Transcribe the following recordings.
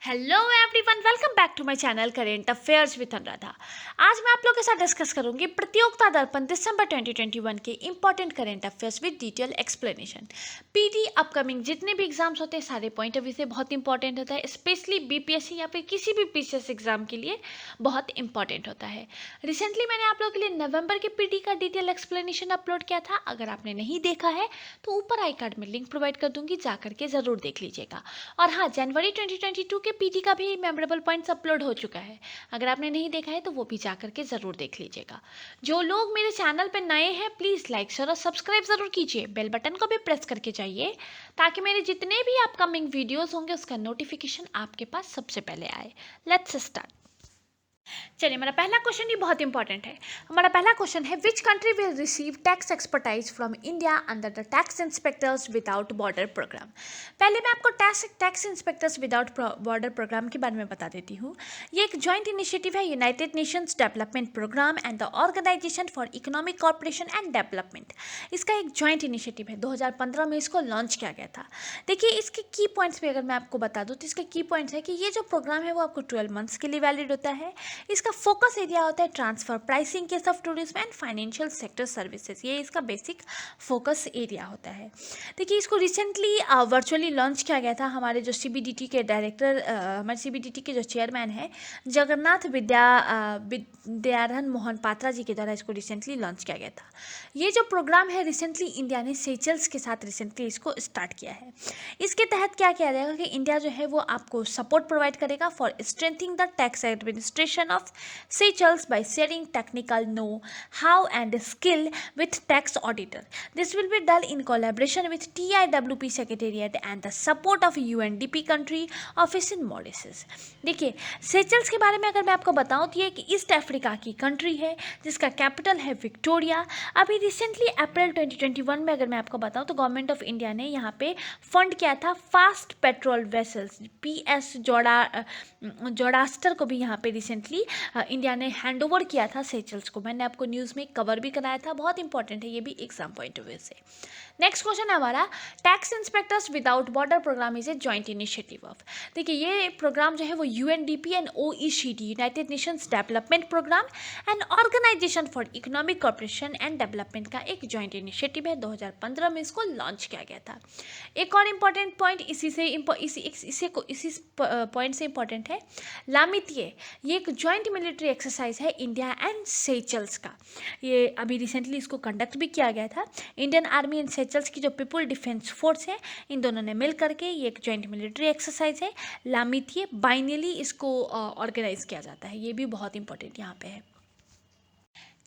Hello everyone, welcome back to my channel current affairs with Anuradha. आज मैं आप लोगों के साथ डिस्कस करूंगी प्रतियोगिता दर्पण दिसंबर 2021 के important current affairs with detail explanation. PT upcoming जितने भी एग्जाम्स होते हैं सारे पॉइंट ऑफ व्यू से बहुत इंपॉर्टेंट होता है, स्पेशली बीपीएससी या फिर किसी भी पीसीएस एग्जाम के लिए बहुत इंपॉर्टेंट होता है। रिसेंटली मैंने आप लोगों के लिए नवंबर के पीटी का डिटेल एक्सप्लेनेशन अपलोड किया था। अगर आपने नहीं देखा है तो ऊपर आई कार्ड में लिंक प्रोवाइड कर दूंगी, जाकर के जरूर देख लीजिएगा। और हाँ, जनवरी 2022 के पीटी का भी मेमोरेबल पॉइंट्स अपलोड हो चुका है। अगर आपने नहीं देखा है तो वो भी जा करके ज़रूर देख लीजिएगा। जो लोग मेरे चैनल पर नए हैं प्लीज़ लाइक शेयर और सब्सक्राइब ज़रूर कीजिए। बेल बटन को भी प्रेस करके जाइए ताकि मेरे जितने भी अपकमिंग वीडियोस होंगे उसका नोटिफिकेशन आपके पास सबसे पहले आए। Let's start. चलिए, मेरा पहला क्वेश्चन ही बहुत इंपॉर्टेंट है। हमारा पहला क्वेश्चन है, which country will receive tax expertise from India under the tax inspectors without border programme. पहले मैं आपको tax inspectors without border programme के बारे में बता देती हूँ। ये एक जॉइंट इनिशिएटिव है United Nations development programme and the organisation for economic corporation and development. इसका एक जॉइंट इनिशिएटिव है। 2015 में इसको लॉन्च किया गया था। देखिए, इसके की पॉइंट्स भी अगर मैं आपको बता दूँ तो इसके की पॉइंट्स है कि ये जो प्रोग्राम है वो आपको 12 मंथ्स के लिए वैलिड होता है। इसका फोकस एरिया होता है transfer pricing case of tourism and financial sector services. ये इसका बेसिक फोकस एरिया होता है। देखिए, इसको रिसेंटली वर्चुअली लॉन्च किया गया था। हमारे जो सीबीडीटी के डायरेक्टर, हमारे सीबीडीटी के जो चेयरमैन हैं जगन्नाथ विद्यारहन मोहन पात्रा जी के द्वारा इसको रिसेंटली लॉन्च किया गया था। ये जो प्रोग्राम है रिसेंटली इंडिया ने सेचल्स के साथ रिसेंटली इसको स्टार्ट किया है। इसके तहत क्या किया जाएगा कि इंडिया जो है वो आपको सपोर्ट प्रोवाइड करेगा for strengthening the tax administration of Seychelles by sharing technical know-how and skill with tax auditor. This will be done in collaboration with TIWP Secretariat and the support of UNDP country office in Mauritius. देखिए, सेचल्स के बारे में अगर मैं आपको बताऊं तो ये एक ईस्ट अफ्रीका की कंट्री है जिसका कैपिटल है विक्टोरिया। अभी रिसेंटली अप्रैल 2021 में अगर मैं आपको बताऊं तो गवर्नमेंट ऑफ इंडिया ने यहाँ पे फंड किया था फास्ट पेट्रोल वेसल्स PS जोडास्टर को भी यहाँ पे रिसेंटली इंडिया ने हैंड ओवर किया था सेचल्स को। मैंने आपको न्यूज़ में कवर भी कराया था, बहुत इंपॉर्टेंट है ये भी एग्जाम पॉइंट ऑफ व्यू से। नेक्स्ट क्वेश्चन है हमारा, tax inspectors without border programme is a joint initiative of. देखिए, ये प्रोग्राम जो है वो UNDP and OECD United Nations development programme and organisation for economic corporation and development का एक जॉइंट इनिशिएटिव है। 2015 में इसको लॉन्च किया गया था। एक और इम्पॉर्टेंट पॉइंट इसी पॉइंट से इम्पॉर्टेंट है, लामितिये। ये एक जॉइंट मिलिट्री एक्सरसाइज है इंडिया एंड सेचल्स का। ये अभी रिसेंटली इसको कंडक्ट भी किया गया था। इंडियन आर्मी एंड सेचल्स की जो पीपल डिफेंस फोर्स है इन दोनों ने मिल करके ये एक जॉइंट मिलिट्री एक्सरसाइज है लामितिये बाइनली इसको ऑर्गेनाइज किया जाता है। ये भी बहुत इंपॉर्टेंट यहाँ पे है।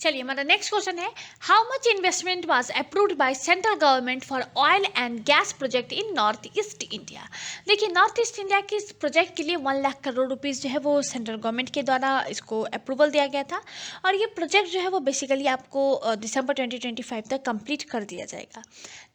चलिए, हमारा नेक्स्ट क्वेश्चन है, how much investment was approved by central government for oil and gas project in north east India. देखिए, नॉर्थ ईस्ट इंडिया के इस प्रोजेक्ट के लिए 1 लाख करोड़ रुपीज़ जो है वो सेंट्रल गवर्नमेंट के द्वारा इसको अप्रूवल दिया गया था। और ये प्रोजेक्ट जो है वो बेसिकली आपको दिसंबर 2025 तक कंप्लीट कर दिया जाएगा।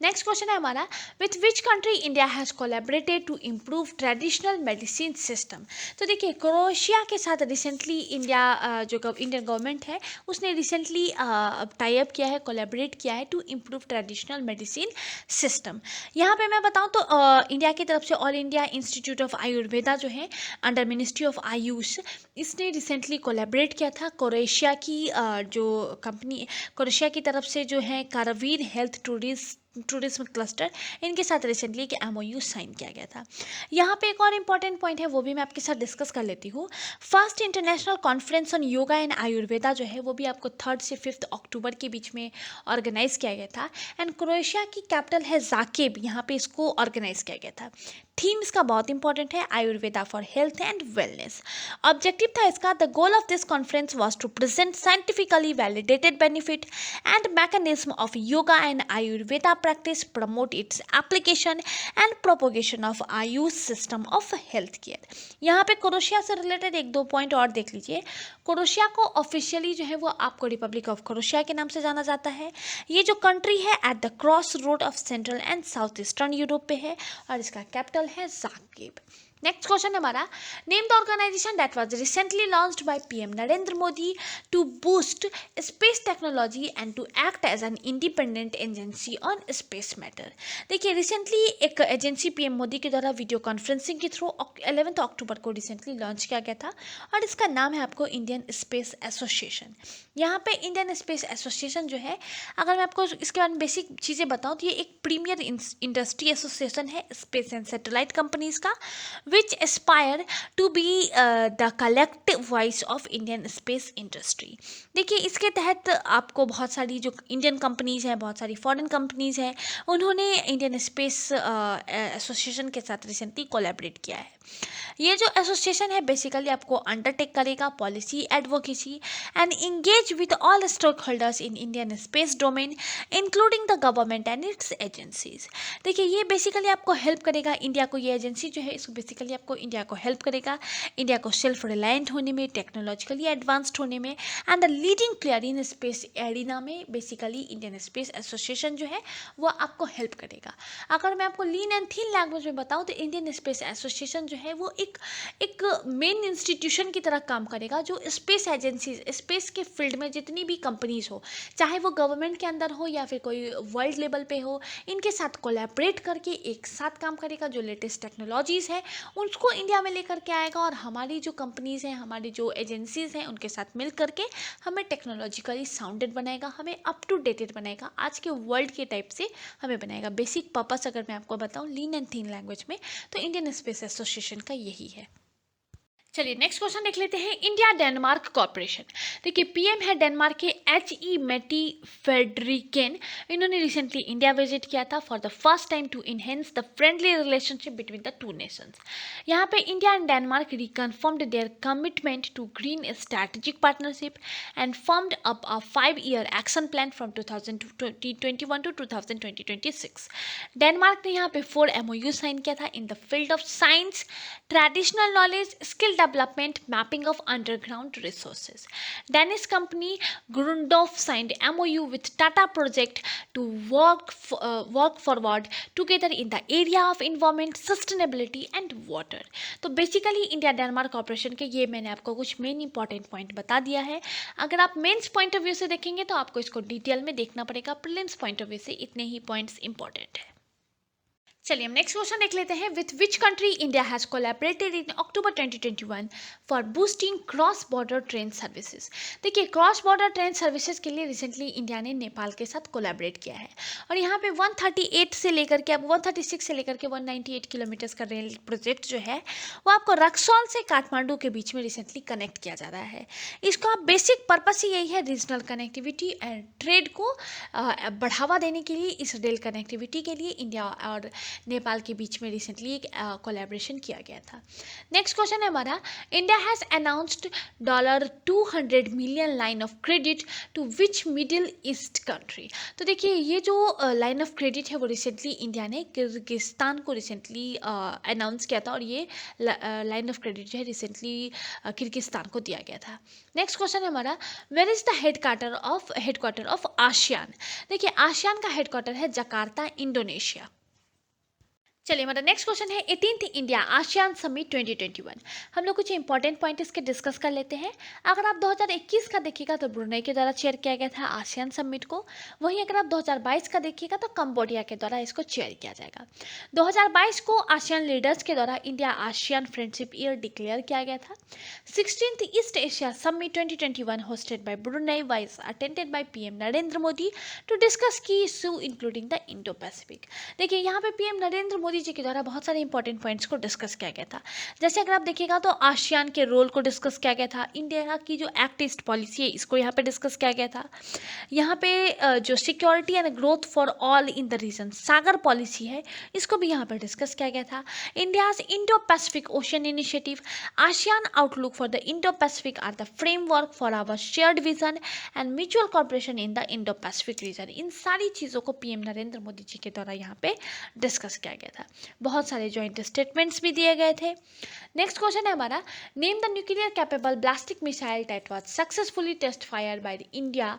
नेक्स्ट क्वेश्चन है हमारा, with which country India has collaborated to improve traditional medicine system. तो देखिए, क्रोएशिया के साथ रिसेंटली इंडिया जो इंडियन गवर्नमेंट है उसने रिसेंटली टाई अप किया है, कोलैबोरेट किया है to improve traditional medicine system. यहाँ पे मैं बताऊँ तो इंडिया की तरफ से all India institute of Ayurveda जो है अंडर मिनिस्ट्री ऑफ आयुष, इसने रिसेंटली कोलैबोरेट किया था क्रोएशिया की जो कंपनी, क्रोएशिया की तरफ से जो है कारवीर हेल्थ टूरिज्म क्लस्टर, इनके साथ रिसेंटली एक MOU साइन किया गया था। यहाँ पे एक और इम्पॉर्टेंट पॉइंट है वो भी मैं आपके साथ डिस्कस कर लेती हूँ। First international conference on yoga and Ayurveda जो है वो भी आपको 3 से 5 अक्टूबर के बीच में ऑर्गेनाइज किया गया था। एंड क्रोएशिया की कैपिटल है जाकेब, यहाँ पे इसको ऑर्गेनाइज किया गया था। थीम इसका बहुत इंपॉर्टेंट है, Ayurveda for health and wellness. Objective था इसका, the goal of this conference was to present scientifically validated benefit and mechanism of yoga and Ayurveda practice, promote its application and propagation of AYUSH system of health care. यहाँ पे Croatia से related 1-2 point और देख लीजिए। Croatia को officially जो है वो आपको रिपब्लिक ऑफ क्रोएशिया के नाम से जाना जाता है। ये जो कंट्री है at the cross road of central and south eastern Europe पे है और इसका कैपिटल है जाग्रेब। नेक्स्ट क्वेश्चन हमारा, name the organisation that was recently launched by PM Narendra Modi to boost space technology and to act as an independent agency on space matter. देखिए recently एक agency PM Modi के द्वारा वीडियो कॉन्फ्रेंसिंग के through 11 अक्टूबर को recently launch किया गया था और इसका नाम है आपको इंडियन स्पेस एसोसिएशन। यहाँ पे इंडियन स्पेस एसोसिएशन जो है, अगर मैं आपको इसके बारे में बेसिक चीज़ें बताऊँ तो ये एक प्रीमियर इंडस्ट्री एसोसिएशन है स्पेस एंड सैटेलाइट कंपनीज का, which aspire to be the collective voice of Indian space industry। देखिए इसके तहत आपको बहुत सारी जो इंडियन कंपनीज़ हैं, बहुत सारी फॉरेन कंपनीज़ हैं, उन्होंने इंडियन स्पेस एसोसिएशन के साथ रिसेंटली कोलैबोरेट किया है। ये जो एसोसिएशन है बेसिकली आपको अंडरटेक करेगा policy advocacy and engage with all stakeholders in Indian space domain including the government and its agencies. देखिए ये बेसिकली आपको हेल्प करेगा इंडिया को, ये एजेंसी जो है इसको बेसिकली आपको इंडिया को हेल्प करेगा इंडिया को सेल्फ रिलायंट होने में, टेक्नोलॉजिकली एडवांस्ड होने में and the leading player in space arena में बेसिकली इंडियन स्पेस एसोसिएशन जो है वो आपको हेल्प करेगा। अगर मैं आपको लीन एंड थीन लैंग्वेज में बताऊँ तो इंडियन स्पेस एसोसिएशन जो है वो एक मेन इंस्टीट्यूशन की तरह काम करेगा जो स्पेस एजेंसीज, स्पेस के फील्ड में जितनी भी कंपनीज हो, चाहे वो गवर्नमेंट के अंदर हो या फिर कोई वर्ल्ड लेवल पे हो, इनके साथ कोलैबोरेट करके एक साथ काम करेगा। जो लेटेस्ट टेक्नोलॉजीज़ है उसको इंडिया में लेकर के आएगा और हमारी जो कंपनीज़ हैं, हमारी जो एजेंसीज़ हैं उनके साथ मिल करके हमें टेक्नोलॉजिकली साउंडेड बनाएगा, हमें अप टू डेटेड बनाएगा, आज के वर्ल्ड के टाइप से हमें बनाएगा। बेसिक पर्पस अगर मैं आपको बताऊँ लीन एंड थीन लैंग्वेज में तो इंडियन स्पेस एसोसिएशन का यही है। चलिए नेक्स्ट क्वेश्चन देख लेते हैं, इंडिया डेनमार्क कॉर्पोरेशन। देखिए पीएम है डेनमार्क के एच.ई. मेटी फेडरिकेन। इन्होंने रिसेंटली इंडिया विजिट किया था for the first time to enhance the friendly relationship between the two nations. यहाँ पे India and Denmark reconfirmed their commitment to green strategic partnership and formed up a 5-year action plan from 2021 to 2026। Denmark ने यहाँ पे 4 MOU sign किया था in the field of science, traditional knowledge, skill development, mapping of underground resources. Danish company Grundof signed MOU with Tata Project to work forward together in the area of environment, sustainability and water। तो basically India Denmark corporation के ये मैंने आपको कुछ main important point बता दिया है। अगर आप मेन्स पॉइंट ऑफ व्यू से देखेंगे तो आपको इसको डिटेल में देखना पड़ेगा, प्रीलिम्स पॉइंट ऑफ व्यू से इतने ही पॉइंट्स इंपॉर्टेंट है। चलिए हम नेक्स्ट क्वेश्चन देख लेते हैं, with which country India has collaborated in October 2021 for boosting cross border train services. देखिए क्रॉस बॉर्डर ट्रेन सर्विसेज के लिए रिसेंटली इंडिया ने नेपाल के साथ कोलैबोरेट किया है और यहाँ पे 138 से लेकर के अब 136 से लेकर के 198 किलोमीटर्स का रेल प्रोजेक्ट जो है वो आपको रक्सौल से काठमांडू के बीच में रिसेंटली कनेक्ट किया जा रहा है। इसका बेसिक पर्पस ही यही है, रीजनल कनेक्टिविटी एंड ट्रेड को बढ़ावा देने के लिए इस रेल कनेक्टिविटी के लिए इंडिया और नेपाल के बीच में रिसेंटली एक कोलैबोरेशन किया गया था। नेक्स्ट क्वेश्चन है हमारा, India has announced $200 million line of credit to which Middle East country. तो देखिए ये जो लाइन ऑफ क्रेडिट है वो रिसेंटली इंडिया ने किर्गिस्तान को रिसेंटली अनाउंस किया था और ये लाइन ऑफ क्रेडिट जो है रिसेंटली किर्गिस्तान को दिया गया था। नेक्स्ट क्वेश्चन है हमारा, where is the headquarter of ASEAN. देखिए आसियान का हेडक्वार्टर है जकार्ता, इंडोनेशिया। चलिए हमारा नेक्स्ट क्वेश्चन है 18th इंडिया आसियान समिट 2021। हम लोग कुछ इंपॉर्टेंट पॉइंट इसके डिस्कस कर लेते हैं। अगर आप 2021 का देखिएगा तो ब्रुनेई के द्वारा चेयर किया गया था आसियान समिट को, वहीं अगर आप 2022 का देखिएगा तो कंबोडिया के द्वारा इसको चेयर किया जाएगा। 2022 को आसियान लीडर्स के द्वारा India ASEAN friendship year declare किया गया था। 16th East Asia summit 2021 hosted by Brunei wise attended by PM Narendra Modi to discuss key issue including the Indo Pacific. देखिए यहाँ पे पीएम नरेंद्र मोदी जी के द्वारा बहुत सारे इंपॉर्टेंट पॉइंट्स को डिस्कस किया गया था। जैसे अगर आप देखिएगा तो आसियान के रोल को डिस्कस किया गया था, इंडिया की जो एक्ट ईस्ट पॉलिसी है इसको यहाँ पे डिस्कस किया गया था। यहाँ पे जो security and growth for all in the region Sagar policy है इसको भी यहाँ पर डिस्कस किया गया था। India's Indo Pacific ocean initiative, ASEAN outlook for the Indo Pacific are the framework for our shared vision and mutual corporation in the Indo Pacific region. इन सारी चीज़ों को पीएम नरेंद्र मोदी जी के द्वारा यहाँ पे डिस्कस किया गया था। बहुत सारे जॉइंट स्टेटमेंट्स भी दिए गए थे। नेक्स्ट क्वेश्चन है हमारा, name the nuclear capable ballistic missile that was successfully test fire by India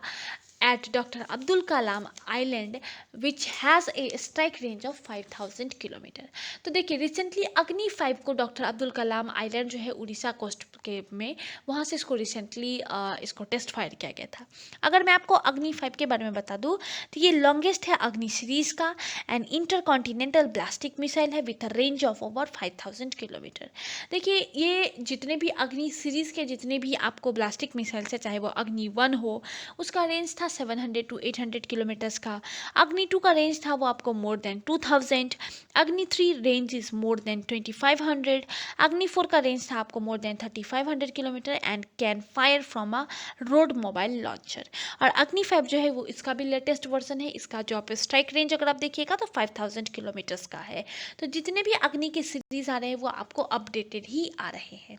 at Dr. Abdul Kalam Island, which has a strike range of 5000 kilometre. तो देखिए रिसेंटली अग्नि 5 को डॉक्टर अब्दुल कलाम आइलैंड जो है उड़ीसा कोस्ट के में, वहाँ से इसको रिसेंटली इसको टेस्ट फायर किया गया था। अगर मैं आपको अग्नि 5 के बारे में बता दूँ तो ये लॉन्गेस्ट है अग्नि सीरीज का, एंड इंटरकॉन्टिनेंटल ब्लास्टिक मिसाइल है with a range of over 5000 kilometre. देखिए ये जितने भी अग्नि सीरीज के जितने भी आपको ब्लास्टिक मिसाइल्स है, चाहे वो अग्नि 1 हो, उसका रेंज था 700 to 800 किलोमीटर्स का। अग्नि 2 का रेंज था वो आपको मोर देन 2000। अग्नि 3 रेंज इज मोर देन 2500। अग्नि 4 का रेंज था आपको more than 3500 kilometre and can fire from a road mobile launcher. और अग्नि 5 जो है वो इसका भी लेटेस्ट वर्जन है। इसका जो आप स्ट्राइक रेंज अगर आप देखिएगा तो 5000 किलोमीटर्स का है। तो जितने भी अग्नि के सीरीज आ रहे हैं वो आपको अपडेटेड ही आ रहे हैं।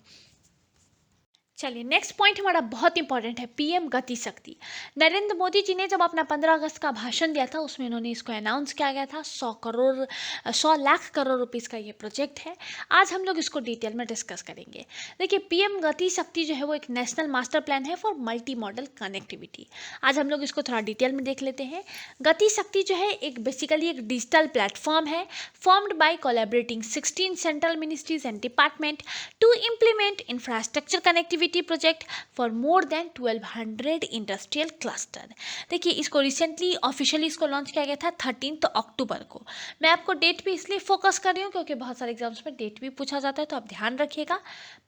चलिए नेक्स्ट पॉइंट हमारा बहुत इंपॉर्टेंट है, पीएम गति शक्ति। नरेंद्र मोदी जी ने जब अपना 15 अगस्त का भाषण दिया था उसमें इन्होंने इसको अनाउंस किया गया था। 100 लाख करोड़ रुपीस का ये प्रोजेक्ट है। आज हम लोग इसको डिटेल में डिस्कस करेंगे। देखिए पीएम गति शक्ति जो है वो एक नेशनल मास्टर प्लान है फॉर मल्टी मॉडल कनेक्टिविटी। आज हम लोग इसको थोड़ा डिटेल में देख लेते हैं। गति शक्ति जो है एक बेसिकली एक डिजिटल प्लेटफॉर्म है formed by collaborating 16 central ministries and department to implement infrastructure connectivity project for more than 1200 industrial cluster. देखिए इसको रिसेंटली ऑफिशियली इसको लॉन्च किया गया था 13 अक्टूबर को। मैं आपको डेट पे इसलिए फोकस कर रही हूँ क्योंकि बहुत सारे एग्जाम्स में डेट भी पूछा जाता है, तो आप ध्यान रखिएगा।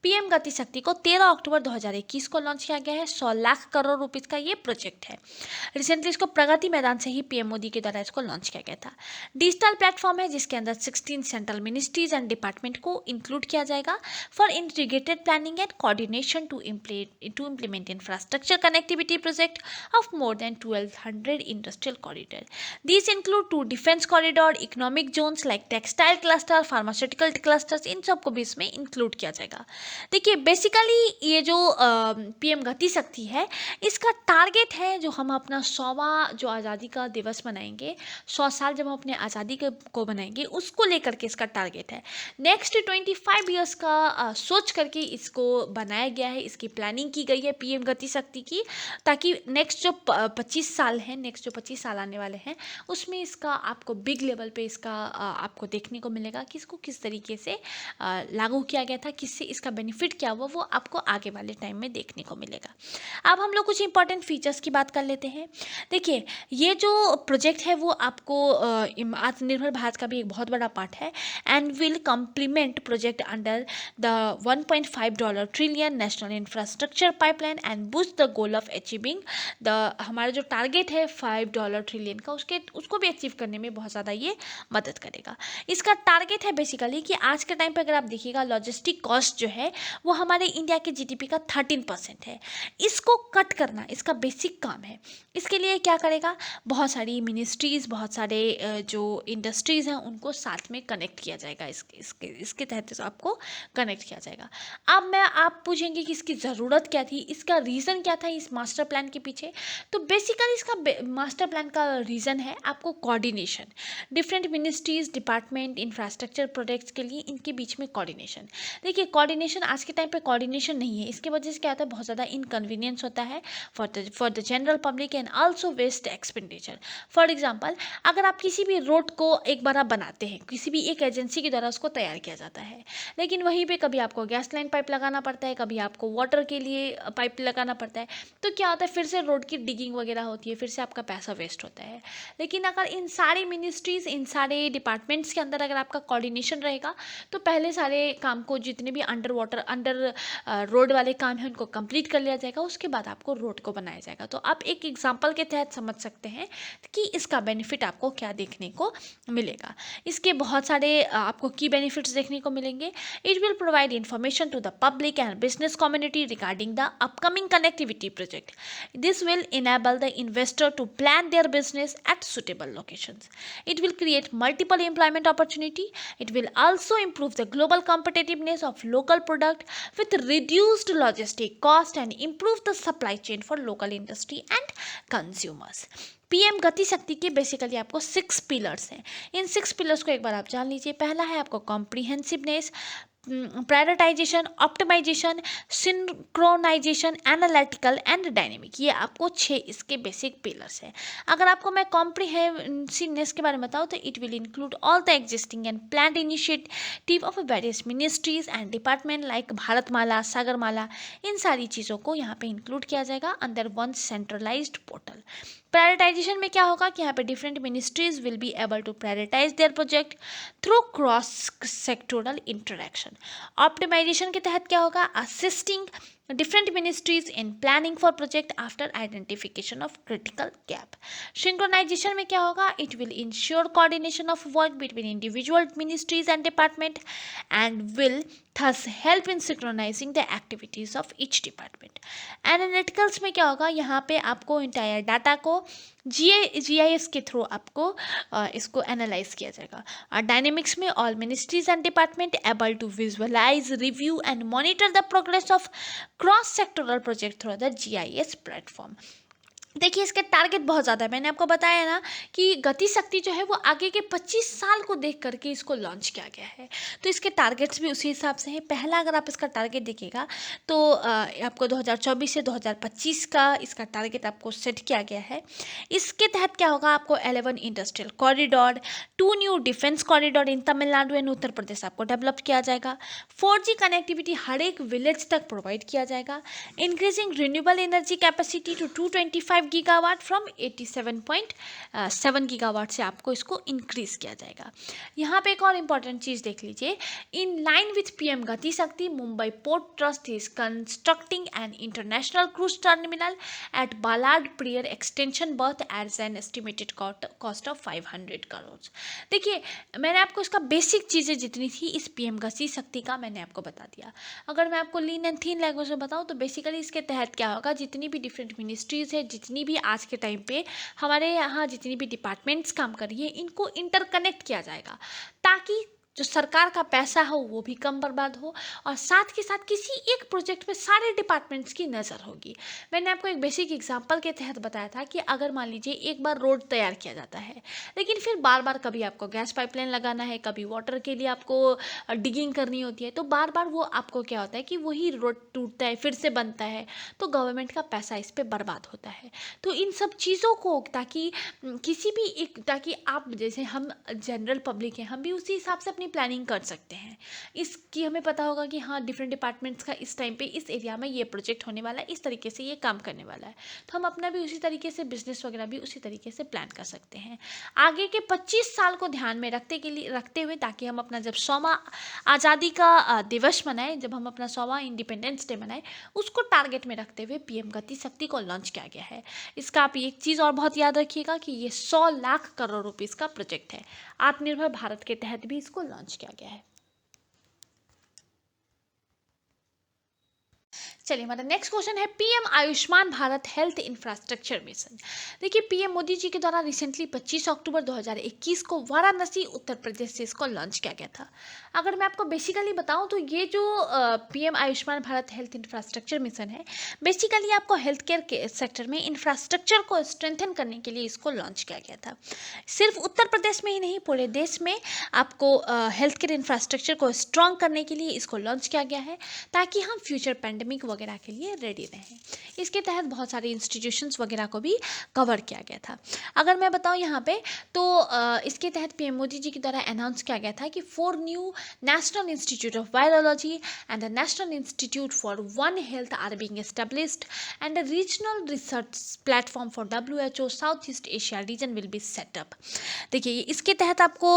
पीएम गति शक्ति को 13 अक्टूबर 2021 को लॉन्च किया गया है। 100 लाख करोड़ रुपीस का ये प्रोजेक्ट है। रिसेंटली इसको प्रगति मैदान से ही पीएम मोदी के द्वारा इसको लॉन्च किया गया था। डिजिटल प्लेटफॉर्म है जिसके अंदर 16 सेंट्रल मिनिस्ट्रीज एंड डिपार्टमेंट को इंक्लूड किया जाएगा for integrated planning and coordination to implement infrastructure connectivity project of more than 1200 industrial corridor. These include 2 defense corridor, economic zones like textile cluster, pharmaceutical clusters, इन सबको भी इसमें include किया जाएगा। देखिए basically ये जो पीएम गति शक्ति है इसका टारगेट है जो हम अपना 100वां जो आज़ादी का दिवस मनाएंगे, 100 साल जब हम अपने आज़ादी को बनाएंगे उसको लेकर के इसका टारगेट है। नेक्स्ट 25 ईयर्स का सोच करके इसको बनाया गया है, इसकी प्लानिंग की गई है पीएम गति शक्ति की, ताकि नेक्स्ट जो 25 साल हैं, नेक्स्ट जो 25 साल आने वाले हैं उसमें इसका आपको बिग लेवल पे इसका आपको देखने को मिलेगा कि इसको किस तरीके से लागू किया गया था, किससे इसका बेनिफिट क्या हुआ, वो आपको आगे वाले टाइम में देखने को मिलेगा। अब हम लोग कुछ इंपॉर्टेंट फीचर्स की बात कर लेते हैं। देखिए ये जो प्रोजेक्ट है वो आपको आत्मनिर्भर भारत का भी एक बहुत बड़ा पार्ट है and will complement project under the $1.5 trillion national infrastructure pipeline and boost the goal of achieving the, हमारा जो टारगेट है $5 ट्रिलियन का उसको भी अचीव करने में बहुत ज़्यादा ये मदद करेगा। इसका टारगेट है बेसिकली कि आज के टाइम पे अगर आप देखिएगा लॉजिस्टिक कॉस्ट जो है वो हमारे इंडिया के जीडीपी का 13% है। इसको कट करना इसका बेसिक काम है। इसके लिए क्या करेगा, बहुत सारी मिनिस्ट्रीज़, बहुत सारे जो इंडस्ट्रीज़ हैं उनको साथ में कनेक्ट किया जाएगा। इसके तहत आपको कनेक्ट किया जाएगा। अब आप पूछेंगे कि इसकी ज़रूरत क्या थी, इसका रीज़न क्या था इस मास्टर प्लान के पीछे। तो बेसिकली इसका मास्टर प्लान का रीज़न है आपको coordination, different ministries, department, infrastructure projects के लिए इनके बीच में कोऑर्डिनेशन। देखिए कोऑर्डिनेशन आज के टाइम पे कोऑर्डिनेशन नहीं है, इसके वजह से क्या होता है, बहुत ज़्यादा इनकन्वीनियंस होता है for the general public and also waste expenditure. For example अगर आप किसी भी रोड को एक बार आप बनाते हैं, किसी भी एक एजेंसी के द्वारा उसको तैयार किया जाता है, लेकिन वहीं पे कभी आपको गैस लाइन पाइप लगाना पड़ता है, कभी आपको वाटर के लिए पाइप लगाना पड़ता है, तो क्या होता है फिर से रोड की डिगिंग वगैरह होती है, फिर से आपका पैसा वेस्ट होता है। लेकिन अगर इन सारी मिनिस्ट्रीज़, इन सारे डिपार्टमेंट्स के अंदर अगर आपका कोऑर्डिनेशन रहेगा तो पहले सारे काम को जितने भी अंडर रोड वाले काम हैं उनको कंप्लीट कर लिया जाएगा, उसके बाद आपको रोड को बनाया जाएगा। तो आप एक एग्जाम्पल के तहत समझ सकते हैं कि इसका बेनिफिट आपको क्या देखने को मिलेगा। इसके बहुत सारे आपको की बेनिफिट्स देखने को मिलेंगे। It will provide information to the public and business community regarding the upcoming connectivity project. This will enable the investor to plan their business at suitable locations. It will create multiple employment opportunity. It will also improve the global competitiveness of local product with reduced logistic cost and improve the supply chain for local industry and consumers. PM गति शक्ति के basically आपको 6 pillars हैं। इन 6 pillars को एक बार आप जान लीजिए। पहला है आपको comprehensiveness, prioritisation, optimisation, synchronisation, analytical and dynamic. ये आपको 6 इसके बेसिक पिलर्स हैं। अगर आपको मैं कॉम्प्रिहेंसिवनेस के बारे में बताऊँ तो it will include all the existing and planned initiative of various ministries and department like Bharatmala, Sagarmala, इन सारी चीज़ों को यहाँ पे इंक्लूड किया जाएगा under one centralised portal. Prioritisation में क्या होगा कि यहाँ पे different ministries will be able to prioritise their project through cross sectoral interaction. Optimisation के तहत क्या होगा, assisting different ministries in planning for project after identification of critical gap. Synchronization में क्या होगा, it will ensure coordination of work between individual ministries and department and will thus help in synchronizing the activities of each department. Analyticals में क्या होगा, यहाँ पे आपको entire data को GIS के थ्रू आपको इसको एनालाइज किया जाएगा। और डायनेमिक्स में all ministries and department able to visualise, review and monitor the progress of cross sectoral project through the GIS platform. देखिए इसके टारगेट बहुत ज़्यादा है, मैंने आपको बताया ना कि गति शक्ति जो है वो आगे के 25 साल को देख करके इसको लॉन्च किया गया है, तो इसके टारगेट्स भी उसी हिसाब से हैं। पहला अगर आप इसका टारगेट देखिएगा तो आपको 2024 से 2025 का इसका टारगेट आपको सेट किया गया है। इसके तहत क्या होगा, आपको 11 industrial corridor, 2 new defence corridor in Tamil Nadu and Uttar Pradesh आपको डेवलप किया जाएगा। 4G कनेक्टिविटी हर एक विलेज तक प्रोवाइड किया जाएगा। Increasing renewable energy capacity to 225 gigawatt from 87.7 gigawatt से आपको इसको इंक्रीज किया जाएगा। यहाँ पे एक और इम्पॉर्टेंट चीज़ देख लीजिए, in line with PM Gati Shakti Mumbai port trust is constructing an international cruise terminal at Ballard pier extension berth as an estimated cost of 500 crore. देखिए मैंने आपको इसका बेसिक चीज़ें जितनी थी इस PM गति शक्ति का मैंने आपको बता दिया। अगर मैं आपको लीन एंड थीन लैंग्वेज में बताऊँ तो बेसिकली इसके तहत क्या होगा, जितनी भी डिफरेंट मिनिस्ट्रीज है, जितनी भी आज के टाइम पे हमारे यहाँ जितनी भी डिपार्टमेंट्स काम कर रही है, इनको इंटरकनेक्ट किया जाएगा ताकि जो सरकार का पैसा हो वो भी कम बर्बाद हो और साथ के साथ किसी एक प्रोजेक्ट पे सारे डिपार्टमेंट्स की नज़र होगी। मैंने आपको एक बेसिक एग्जांपल के तहत बताया था कि अगर मान लीजिए एक बार रोड तैयार किया जाता है, लेकिन फिर बार बार कभी आपको गैस पाइपलाइन लगाना है, कभी वाटर के लिए आपको डिगिंग करनी होती है, तो बार बार वो आपको क्या होता है कि वही रोड टूटता है, फिर से बनता है, तो गवर्नमेंट का पैसा इस पर बर्बाद होता है। तो इन सब चीज़ों को ताकि किसी भी एक, ताकि आप जैसे हम जनरल पब्लिक हैं, हम भी उसी हिसाब से अपनी प्लानिंग कर सकते हैं। इसकी हमें पता होगा कि हाँ डिफरेंट डिपार्टमेंट्स का इस टाइम पे इस एरिया में ये प्रोजेक्ट होने वाला है, इस तरीके से ये काम करने वाला है, तो हम अपना भी उसी तरीके से बिजनेस वगैरह भी उसी तरीके से प्लान कर सकते हैं आगे के 25 साल को ध्यान में रखते हुए, ताकि हम अपना जब 100वां आज़ादी का दिवस मनाएं, जब हम अपना 100वां इंडिपेंडेंस डे मनाएं, उसको टारगेट में रखते हुए PM गति शक्ति को लॉन्च किया गया है। इसका आप एक चीज़ और बहुत याद रखिएगा कि ये 100 लाख करोड़ रुपीज़ का प्रोजेक्ट है। आत्मनिर्भर भारत के तहत भी इसको लॉन्च किया गया है। चलिए हमारा नेक्स्ट क्वेश्चन है PM Ayushman Bharat health infrastructure mission. देखिए PM मोदी जी के द्वारा रिसेंटली 25 अक्टूबर 2021 को वाराणसी उत्तर प्रदेश से इसको लॉन्च किया गया था। अगर मैं आपको बेसिकली बताऊं तो ये जो PM Ayushman Bharat health infrastructure mission है, बेसिकली आपको हेल्थ केयर के सेक्टर में इंफ्रास्ट्रक्चर को स्ट्रेंथन करने के लिए इसको लॉन्च किया गया था। सिर्फ उत्तर प्रदेश में ही नहीं, पूरे देश में आपको हेल्थ केयर इंफ्रास्ट्रक्चर को स्ट्रॉन्ग करने के लिए इसको लॉन्च किया गया है, ताकि हम फ्यूचर पैंडेमिक वगैरह के लिए रेडी रहें। इसके तहत बहुत सारे इंस्टीट्यूशंस वगैरह को भी कवर किया गया था। अगर मैं बताऊं यहाँ पे तो इसके तहत PM मोदी जी के द्वारा अनाउंस किया गया था कि 4 new national institute of virology and the national institute for one health are being established and the regional research platform for WHO south east Asia region will be set up. देखिए इसके तहत आपको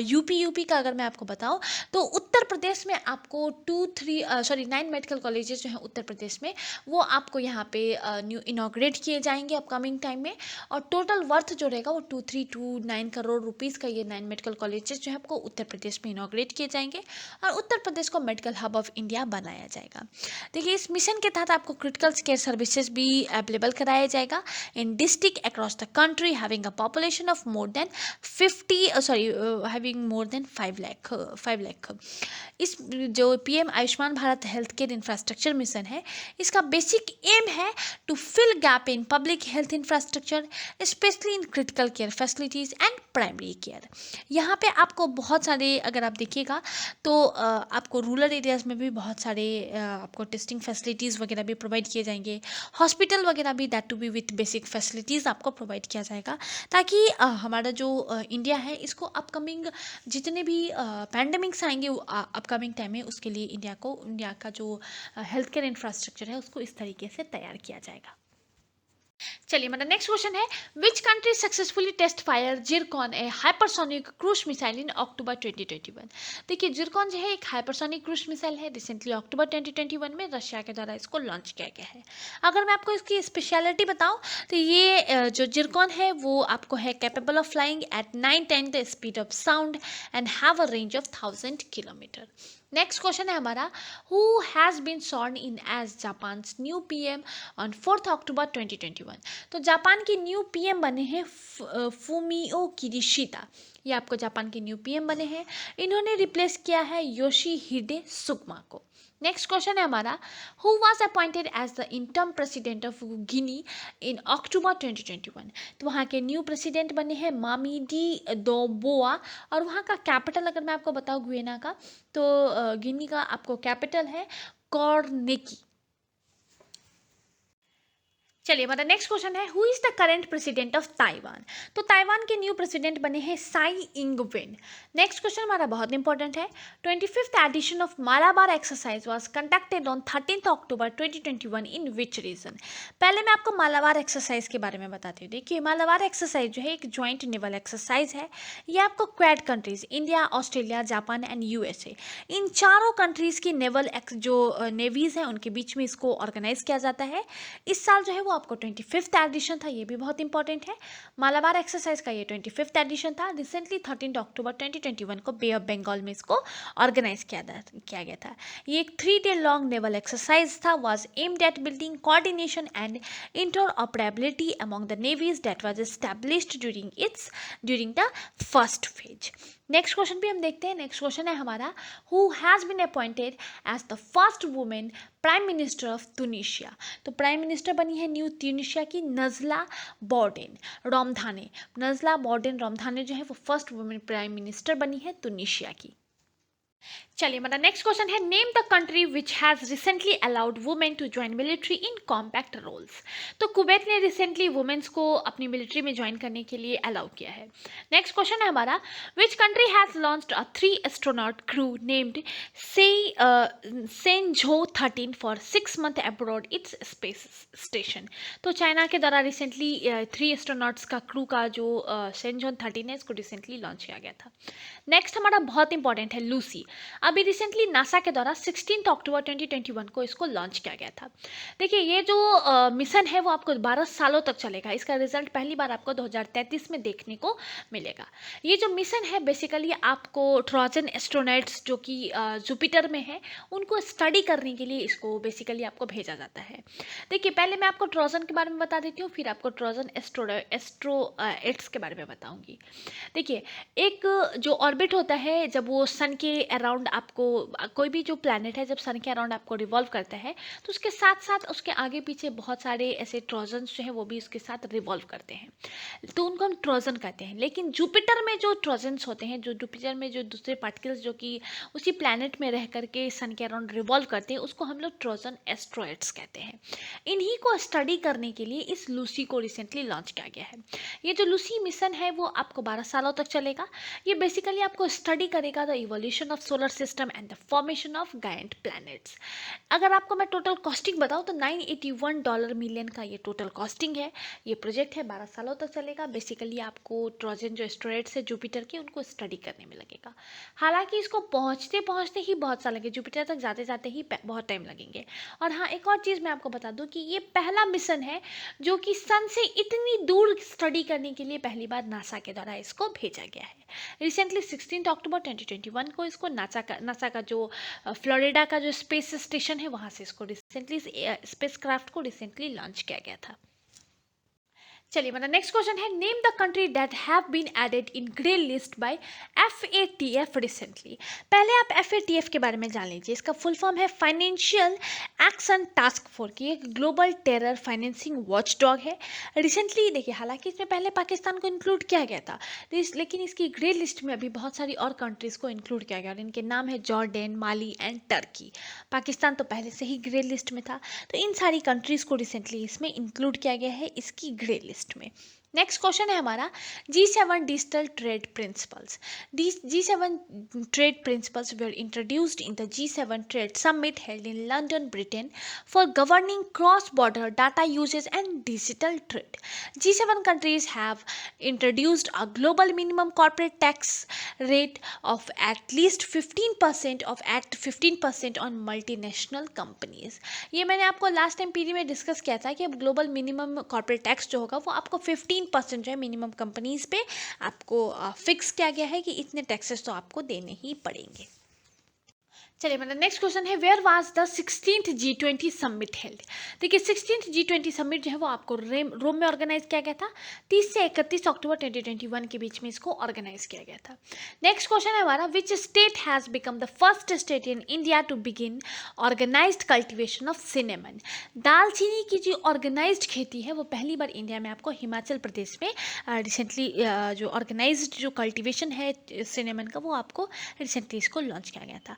यूपी का अगर मैं आपको बताऊं तो उत्तर प्रदेश में आपको 9 मेडिकल कॉलेजेस जो हैं उत्तर प्रदेश में, वो आपको यहाँ पे न्यू इनॉग्रेट किए जाएंगे अपकमिंग टाइम में, और टोटल वर्थ जो रहेगा वो 2329 करोड़ रुपीज़ का ये 9 मेडिकल कॉलेजेस जो है आपको उत्तर प्रदेश में इनॉग्रेट किए जाएंगे और उत्तर प्रदेश को मेडिकल हब ऑफ इंडिया बनाया जाएगा। देखिए इस मिशन के तहत आपको क्रिटिकल केयर सर्विसेज भी अवेलेबल कराया जाएगा in district across the country having a population of more than 5 lakh. इस जो PM Ayushman Bharat health care infrastructure mission है है, इसका बेसिक एम है to fill gap in public health infrastructure, specially in critical care facilities and primary care. यहाँ पे आपको बहुत सारे, अगर आप देखिएगा तो आपको रूरल एरियाज़ में भी बहुत सारे आपको टेस्टिंग फैसिलिटीज़ वगैरह भी प्रोवाइड किए जाएंगे, हॉस्पिटल वगैरह भी, that to be with basic facilities आपको प्रोवाइड किया जाएगा, ताकि हमारा जो इंडिया है इसको अपकमिंग जितने भी पैंडमिक्स आएंगे अपकमिंग टाइम में, उसके लिए इंडिया का जो हेल्थ केयर इंफ्रास्ट्रक्चर है उसको इस तरीके से तैयार किया जाएगा। चलिए, मेरा नेक्स्ट क्वेश्चन है, which country successfully test fire Zircon a hypersonic cruise missile in October 2021। देखिए, जिरकॉन जो है एक हाइपरसोनिक क्रूज मिसाइल है, रिसेंटली अक्टूबर 2021 में रशिया के द्वारा इसको लॉन्च किया गया है। अगर मैं आपको इसकी स्पेशलिटी बताऊं तो ये जो जिरकॉन है वो आपको है capable of flying at 9 times the speed of sound and have a range of 1000 kilometre. Next question है हमारा, who has been sworn in as Japan's new PM on 4 October 2021। तो जापान के न्यू पीएम बने हैं Fumio Kishida. ये आपको Japan के new PM बने हैं, इन्होंने रिप्लेस किया है योशिहिडे सुगमा को। नेक्स्ट क्वेश्चन है हमारा, who was appointed as the interim president of Guinea in October 2021। तो वहाँ के न्यू प्रेसिडेंट बने हैं मामीडी दोबोआ, और वहाँ का कैपिटल अगर मैं आपको बताऊँ गुयेना का, तो गिनी का आपको कैपिटल है कॉर्नेकी। चलिए, हमारा नेक्स्ट क्वेश्चन है, who is the current president of Taiwan. तो ताइवान के न्यू प्रेसिडेंट बने हैं Sai Ing Wen. Next question हमारा बहुत इंपॉर्टेंट है, 25th edition of Malabar exercise was conducted on 13 October 2021 in which region. पहले मैं आपको मालाबार एक्सरसाइज के बारे में बताती हूँ। देखिए, मालाबार एक्सरसाइज जो है एक ज्वाइंट नेवल एक्सरसाइज है। ये आपको Quad countries India, Australia, Japan and USA, इन चारों कंट्रीज की नेवल जो नेवीज हैं उनके बीच में इसको ऑर्गेनाइज किया जाता है। इस साल जो है वो आपको 25th एडिशन था, ये भी बहुत इंपॉर्टेंट है। मालाबार एक्सरसाइज का ये 25th एडिशन था। रिसेंटली 13 अक्टूबर 2021 को बे ऑफ बंगाल में इसको ऑर्गेनाइज किया गया था। ये एक 3 day लॉन्ग नेवल एक्सरसाइज था, was aimed at building coordination and interoperability among the navies that was established during the first phase. Next question भी हम देखते हैं। नेक्स्ट क्वेश्चन है हमारा, who has been appointed as the first women prime minister of Tunisia. तो prime minister बनी है new तुनिशिया की नज़ला बोर्डेन रोमधाने। नज़ला बोर्डेन रोमधाने जो है वो फर्स्ट वुमेन प्राइम मिनिस्टर बनी है तुनिशिया की। चलिए, हमारा नेक्स्ट क्वेश्चन है, name the country which has recently allowed women to join military in compact roles. तो कुवैत ने रिसेंटली वुमेन्स को अपनी मिलिट्री में ज्वाइन करने के लिए अलाउ किया है। नेक्स्ट क्वेश्चन है हमारा, which country has launched a 3 astronaut crew named Shenzhou 13 for 6 months abroad its space station. तो चाइना के द्वारा रिसेंटली 3 एस्ट्रोनॉट्स का क्रू का जो सेंझोन 13 है इसको रिसेंटली लॉन्च किया गया था। नेक्स्ट हमारा बहुत इंपॉर्टेंट है लूसी। अभी रिसेंटली नासा के द्वारा 16 अक्टूबर 2021 को इसको लॉन्च किया गया था। देखिए, ये जो मिशन है वो आपको 12 सालों तक चलेगा। इसका रिजल्ट पहली बार आपको 2033 में देखने को मिलेगा। ये जो मिशन है बेसिकली आपको ट्रोजन एस्ट्रोनॉट्स जो कि जुपिटर में है उनको स्टडी करने के लिए इसको बेसिकली आपको भेजा जाता है। देखिए, पहले मैं आपको ट्रोजन के बारे में बता देती हूँ, फिर आपको ट्रोजन एस्ट्रोएट्स के बारे में बताऊँगी। देखिए, एक जो ऑर्बिट होता है, जब वो सन के अराउंड आपको कोई भी जो प्लैनेट है जब सन के अराउंड आपको रिवॉल्व करता है तो उसके साथ साथ उसके आगे पीछे बहुत सारे ऐसे ट्रोजन्स जो हैं वो भी उसके साथ रिवॉल्व करते हैं, तो उनको हम ट्रोजन कहते हैं। लेकिन जुपिटर में जो ट्रोजन्स होते हैं, जो जुपिटर में जो दूसरे पार्टिकल्स जो कि उसी प्लैनेट में रह करके सन के अराउंड रिवॉल्व करते हैं, उसको हम लोग ट्रोजन एस्ट्रॉइड्स कहते हैं। इन्हीं को स्टडी करने के लिए इस लूसी को रिसेंटली लॉन्च किया गया है। ये जो लूसी मिशन है वो आपको 12 सालों तक चलेगा। ये बेसिकली आपको स्टडी करेगा the evolution of solar system and the formation of giant planets. अगर आपको मैं टोटल कॉस्टिंग बताऊं तो $981 मिलियन का ये टोटल कॉस्टिंग है। ये प्रोजेक्ट है, 12 सालों तक चलेगा। बेसिकली आपको ट्रोजन जो एस्ट्रॉइड्स है जुपिटर के उनको स्टडी करने में लगेगा। हालांकि इसको पहुंचते पहुंचते ही बहुत साल लगे, जुपिटर तक जाते जाते ही बहुत टाइम लगेंगे। और हाँ, एक और चीज़ मैं आपको बता दूं कि ये पहला मिशन है जो कि सन से इतनी दूर स्टडी करने के लिए पहली बार नासा के द्वारा इसको भेजा गया है। रिसेंटली 16 अक्टूबर 2021 को इसको नासा का जो फ्लोरिडा का जो स्पेस स्टेशन है वहाँ से इसको रिसेंटली स्पेस क्राफ्ट को रिसेंटली लॉन्च किया गया था। चलिए मतलब नेक्स्ट क्वेश्चन है, name the country that have been added in grey list by FATF recently. पहले आप FATF के बारे में जान लीजिए। इसका फुल फॉर्म है फाइनेंशियल एक्शन टास्क फोर्स की एक ग्लोबल टेरर फाइनेंसिंग वॉचडॉग है। रिसेंटली देखिए, हालांकि इसमें पहले पाकिस्तान को इंक्लूड किया गया था, लेकिन इसकी ग्रे लिस्ट में अभी बहुत सारी और कंट्रीज़ को इंक्लूड किया गया और इनके नाम है Jordan, Mali and Turkey. Pakistan तो पहले से ही ग्रे लिस्ट में था, तो इन सारी कंट्रीज़ को रिसेंटली इसमें इंक्लूड किया गया है इसकी ग्रे लिस्ट में। नेक्स्ट क्वेश्चन है हमारा, G7 digital trade principles. G7 trade principles were introduced in the G7 trade summit held in London, Britain for governing cross-border data usage and digital trade. G7 countries have introduced a global minimum corporate tax rate of at least 15% on multinational companies. ये मैंने आपको last time PD में discuss किया था कि अब global minimum corporate tax जो होगा वो आपको 15% जो है मिनिमम कंपनीज पे आपको फिक्स किया गया है कि इतने टैक्सेस तो आपको देने ही पड़ेंगे। चलिए मतलब नेक्स्ट क्वेश्चन है, where was the 16th G20 summit held. देखिए 16th G20 समिट जो है वो आपको रोम में ऑर्गेनाइज किया गया था। 30 से 31 अक्टूबर 2021 के बीच में इसको ऑर्गेनाइज किया गया था। नेक्स्ट क्वेश्चन है हमारा, which state has become the first state in India to begin organised cultivation of cinnamon. दालचीनी की जो ऑर्गेनाइज्ड खेती है वो पहली बार इंडिया में आपको हिमाचल प्रदेश में रिसेंटली जो ऑर्गेनाइज्ड जो कल्टिवेशन है सिनेमन का वो आपको रिसेंटली इसको लॉन्च किया गया था।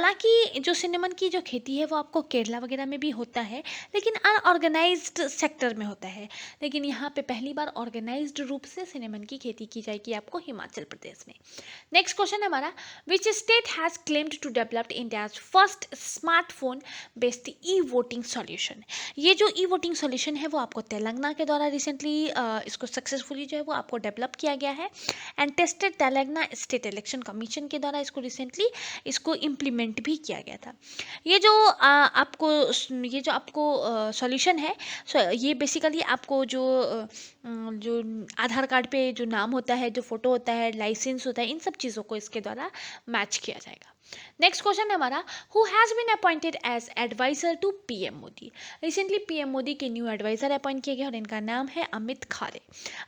हालांकि जो सिनेमन की जो खेती है वो आपको केरला वगैरह में भी होता है, लेकिन अनऑर्गेनाइज्ड सेक्टर में होता है, लेकिन यहाँ पे पहली बार ऑर्गेनाइज्ड रूप से सिनेमन की खेती की जाएगी आपको हिमाचल प्रदेश में। नेक्स्ट क्वेश्चन है हमारा, which state has claimed to develop India's first smartphone based e voting solution. ये जो ई वोटिंग सॉल्यूशन है वो आपको तेलंगाना के द्वारा रिसेंटली इसको सक्सेसफुली जो है वो आपको डेवलप किया गया है and tested Telangana state election commission के द्वारा इसको रिसेंटली इसको इम्प्लीमेंट भी किया गया था। ये जो आपको सॉल्यूशन है, ये बेसिकली आपको जो आधार कार्ड पे जो नाम होता है, जो फोटो होता है, लाइसेंस होता है, इन सब चीज़ों को इसके द्वारा मैच किया जाएगा। नेक्स्ट क्वेश्चन है हमारा, who has been appointed as adviser to PM Modi. Recently PM Modi के न्यू एडवाइजर अपॉइंट किए गए और इनका नाम है अमित खारे।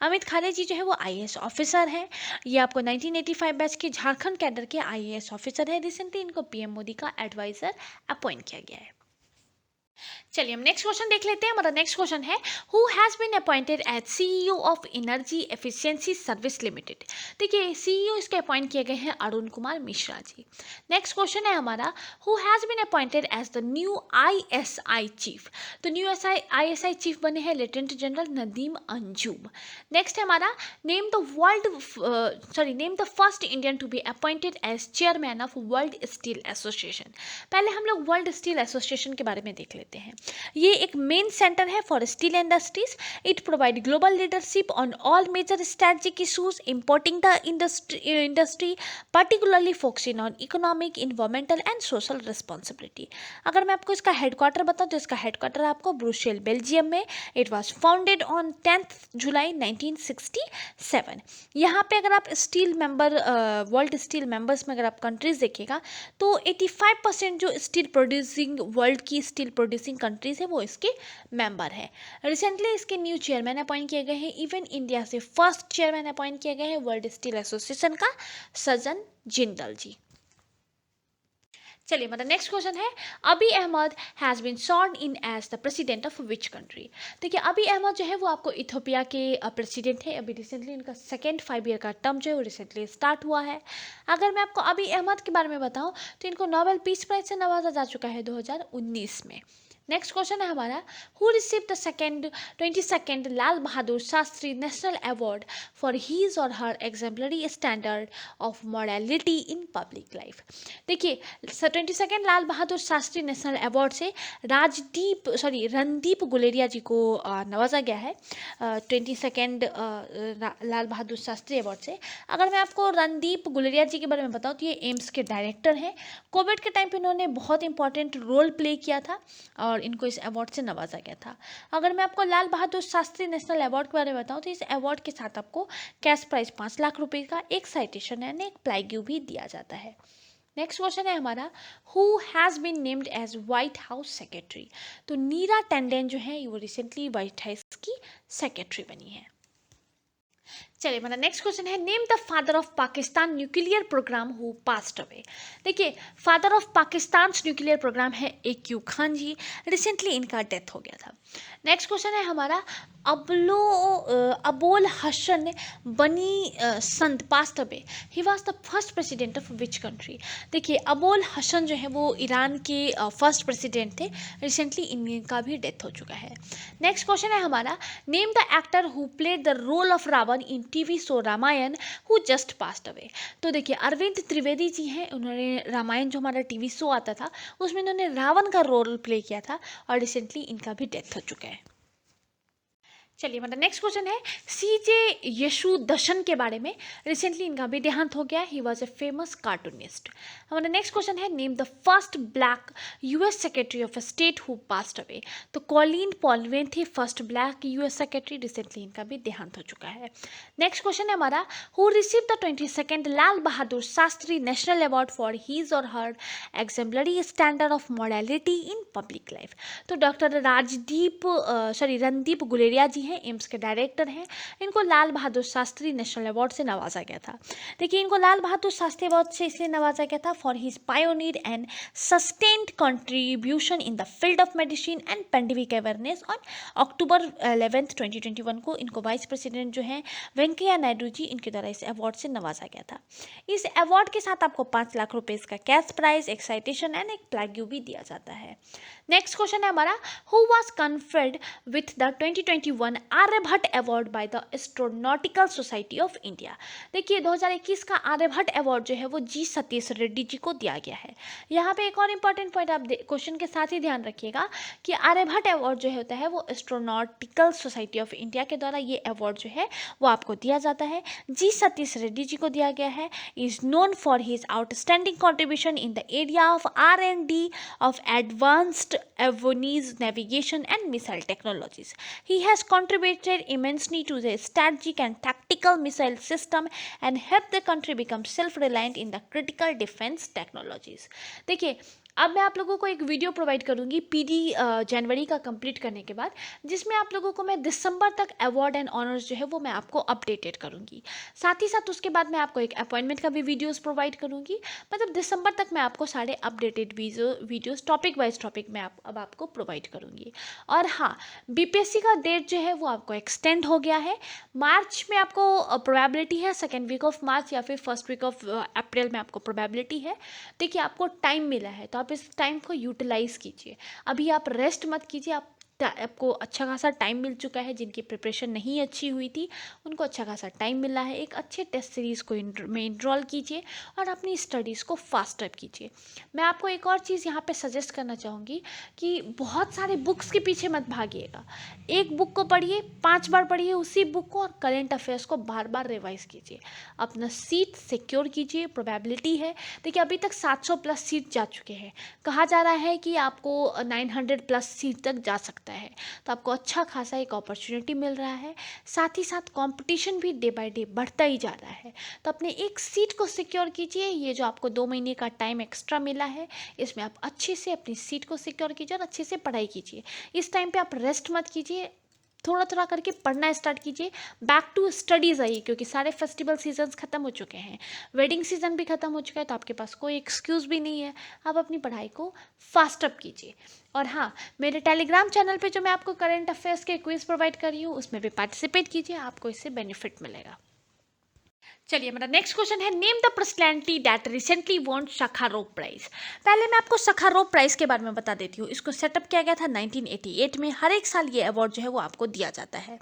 अमित खारे जी जो है वो IAS ऑफिसर हैं। ये आपको 1985 बैच के झारखंड कैडर के IAS ऑफिसर है। रिसेंटली इनको PM मोदी का एडवाइजर अपॉइंट किया गया है। चलिए हम नेक्स्ट क्वेश्चन देख लेते हैं। हमारा नेक्स्ट क्वेश्चन है, who has been appointed as CEO of energy efficiency service limited. देखिए CEO इसके अपॉइंट किए गए हैं अरुण कुमार मिश्रा जी। नेक्स्ट क्वेश्चन है हमारा, who has been appointed as the new ISI chief. तो न्यू ISI चीफ बने हैं lieutenant general Nadeem Anjum. Next है हमारा, name the first Indian to be appointed as chairman of world steel association. पहले हम लोग वर्ल्ड स्टील एसोसिएशन के बारे में देख लेते हैं। ये एक मेन सेंटर है for steel industries. It provide global leadership on all major strategic issues importing the industry, particularly focusing on economic, environmental and social responsibility. अगर मैं आपको इसका हेडक्वार्टर बताऊँ तो इसका हेडक्वार्टर आपको ब्रुसेल बेल्जियम में। इट वॉज फाउंडेड ऑन 10 जुलाई 1967। यहाँ पे अगर आप वर्ल्ड स्टील मेंबर्स में अगर आप कंट्रीज देखिएगा तो 85% जो स्टील प्रोड्यूसिंग वर्ल्ड की स्टील प्रोड्यूसिंग कंट्रीज है वो इसके मेंबर है। रिसेंटली इसके न्यू चेयरमैन अपॉइंट किए गए हैं। इवन इंडिया से फर्स्ट चेयरमैन अपॉइंट किए गए हैं वर्ल्ड स्टील एसोसिएशन का सजन जिंदल जी। चलिए मतलब नेक्स्ट क्वेश्चन है, Abiy Ahmed has been sworn in as the president of which country. देखिए अभी अहमद जो है वो आपको इथोपिया के प्रेसिडेंट है। अभी रिसेंटली इनका सेकेंड 5 ईयर का टर्म जो है वो रिसेंटली स्टार्ट हुआ है। अगर मैं आपको अभी अहमद के बारे में बताऊं तो इनको नोबेल पीस प्राइज से नवाजा जा चुका है 2019 में। नेक्स्ट क्वेश्चन है हमारा, who receive the 22nd Lal Bahadur Shastri national award for his और her exemplary standard of modality in public life. देखिए 22nd Lal Bahadur Shastri national award से रणदीप गुलेरिया जी को नवाजा गया है 22nd लाल बहादुर शास्त्री अवार्ड से। अगर मैं आपको रणदीप गुलेरिया जी के बारे में बताऊँ तो ये एम्स के डायरेक्टर हैं। कोविड के टाइम पे इन्होंने बहुत इंपॉर्टेंट रोल प्ले किया था और इनको इस अवार्ड से नवाजा गया था। अगर मैं आपको लाल बहादुर शास्त्री नेशनल अवार्ड के बारे में बताऊं तो इस अवार्ड के साथ आपको कैश प्राइज 5 लाख रुपए का, एक साइटेशन एंड एक प्लाईग्यू भी दिया जाता है। नेक्स्ट क्वेश्चन है हमारा, who has been named as White House secretary. तो नीरा टंडन जो है वो रिसेंटली व्हाइट हाउस की सेक्रेटरी बनी है। चलिए हमारा नेक्स्ट क्वेश्चन है, name the father of Pakistan nuclear programme who passed away. देखिए, father of Pakistan nuclear programme है AQ खान जी, रिसेंटली इनका डेथ हो गया था। नेक्स्ट क्वेश्चन है हमारा, अबोल हसन बनी संत passed away, he was the first president of which country. देखिए, अबोल हसन जो है वो ईरान के फर्स्ट प्रेसिडेंट थे, रिसेंटली इनका भी डेथ हो चुका है। नेक्स्ट क्वेश्चन है हमारा, name the actor who played the role of Ravan in TV show Ramayan who just passed away. तो देखिए, अरविंद त्रिवेदी जी हैं, उन्होंने रामायण जो हमारा TV शो आता था उसमें उन्होंने रावण का रोल प्ले किया था और रिसेंटली इनका भी डेथ हो चुका है। चलिए हमारा नेक्स्ट क्वेश्चन है, CJ यशुदर्शन के बारे में, रिसेंटली इनका भी देहांत हो गया। He was a famous cartoonist. हमारा नेक्स्ट क्वेश्चन है, name the first black US secretary of state who passed away. तो कॉलिन पॉलवेन थे first black US secretary, recently इनका भी देहांत हो चुका है। नेक्स्ट क्वेश्चन है हमारा, who receive the 22nd Lal Bahadur Shastri national award for his और her exemplary standard of modality in public life. तो डॉक्टर रणदीप गुलेरिया जी हैं, एम्स के डायरेक्टर हैं, इनको लाल बहादुर शास्त्री नेशनल अवार्ड से नवाजा गया था। देखिए, इनको लाल बहादुर शास्त्री अवार्ड से इसलिए नवाजा गया था for his pioneer and sustained contribution in the field of medicine and pandemic awareness. On October 11, 2021 को इनको वाइस प्रेसिडेंट जो हैं वेंकैया नायडू जी, इनके द्वारा इस अवार्ड से नवाजा गया था। इस अवार्ड के साथ आपको 5 लाख रुपए का कैश प्राइज, एक साइटेशन एंड एक प्लैग्यू भी दिया जाता है। नेक्स्ट क्वेश्चन है हमारा, who was conferred with the 2021 Aryabhata award by the astronautical society of India. देखिए, 2021 का आर्यभट्ट अवार्ड जो है वो G सतीश रेड्डी जी को दिया गया है। यहाँ पे एक और इम्पॉर्टेंट पॉइंट आप क्वेश्चन के साथ ही ध्यान रखिएगा कि आर्यभट्ट अवार्ड जो होता है वो एस्ट्रोनॉटिकल सोसाइटी ऑफ इंडिया के द्वारा ये अवार्ड जो है वो आपको दिया जाता है। G सतीश रेड्डी जी को दिया गया है। Is known for his outstanding contribution in the area of R&D of advanced avionics navigation and missile technologies. He has contributed immensely to the strategic and tactical missile system and helped the country become self-reliant in the critical defense technologies. देखिए, अब मैं आप लोगों को एक video provide करूंगी PD जनवरी का complete करने के बाद, जिसमें आप लोगों को मैं दिसंबर तक अवार्ड एंड ऑनर्स जो है वो मैं आपको अपडेटेड करूंगी। साथ ही साथ उसके बाद मैं आपको एक अपॉइंटमेंट का भी वीडियोस प्रोवाइड करूंगी। मतलब दिसंबर तक मैं आपको सारे updated videos topic wise topic में अब आपको प्रोवाइड करूंगी। और हाँ, BPSC का डेट जो है वो आपको एक्सटेंड हो गया है। मार्च में आपको प्रोबेबिलिटी है, 2nd वीक ऑफ मार्च या फिर 1st वीक ऑफ अप्रैल में आपको प्रोबेबिलिटी है। देखिए, आपको टाइम मिला है तो आप इस टाइम को यूटिलाइज कीजिए। अभी आप रेस्ट मत कीजिए, आपको अच्छा खासा टाइम मिल चुका है। जिनकी प्रिपरेशन नहीं अच्छी हुई थी उनको अच्छा खासा टाइम मिला है। एक अच्छे टेस्ट सीरीज़ को में इनरोल कीजिए और अपनी स्टडीज़ को फास्ट अप कीजिए। मैं आपको एक और चीज़ यहाँ पे सजेस्ट करना चाहूँगी कि बहुत सारे बुक्स के पीछे मत भागिएगा। एक बुक को पढ़िए, 5 बार पढ़िए उसी बुक को और करेंट अफेयर्स को बार बार रिवाइज कीजिए। अपना सीट सिक्योर कीजिए। प्रोबेबिलिटी है, देखिए अभी तक 700 प्लस सीट जा चुके हैं। कहा जा रहा है कि आपको 900 प्लस सीट तक जा सकता है, तो आपको अच्छा खासा एक अपॉर्चुनिटी मिल रहा है। साथ ही साथ कंपटीशन भी डे बाय डे बढ़ता ही जा रहा है, तो अपने एक सीट को सिक्योर कीजिए। ये जो आपको 2 महीने का टाइम एक्स्ट्रा मिला है, इसमें आप अच्छे से अपनी सीट को सिक्योर कीजिए और अच्छे से पढ़ाई कीजिए। इस टाइम पे आप रेस्ट मत कीजिए, थोड़ा थोड़ा करके पढ़ना स्टार्ट कीजिए। बैक टू स्टडीज़ आइए, क्योंकि सारे फेस्टिवल सीजन्स ख़त्म हो चुके हैं, वेडिंग सीजन भी ख़त्म हो चुका है, तो आपके पास कोई एक्सक्यूज़ भी नहीं है। आप अपनी पढ़ाई को फास्ट अप कीजिए। और हाँ, मेरे टेलीग्राम चैनल पे जो मैं आपको करंट अफेयर्स के क्विज़ प्रोवाइड कर रही हूँ उसमें भी पार्टिसिपेट कीजिए, आपको इससे बेनिफिट मिलेगा। चलिए, मेरा नेक्स्ट क्वेश्चन है, name the personality that recently won Sakharov prize. पहले मैं आपको सखारोव प्राइज के बारे में बता देती हूँ। इसको सेटअप किया गया था 1988 में। हर एक साल ये अवार्ड जो है वो आपको दिया जाता है।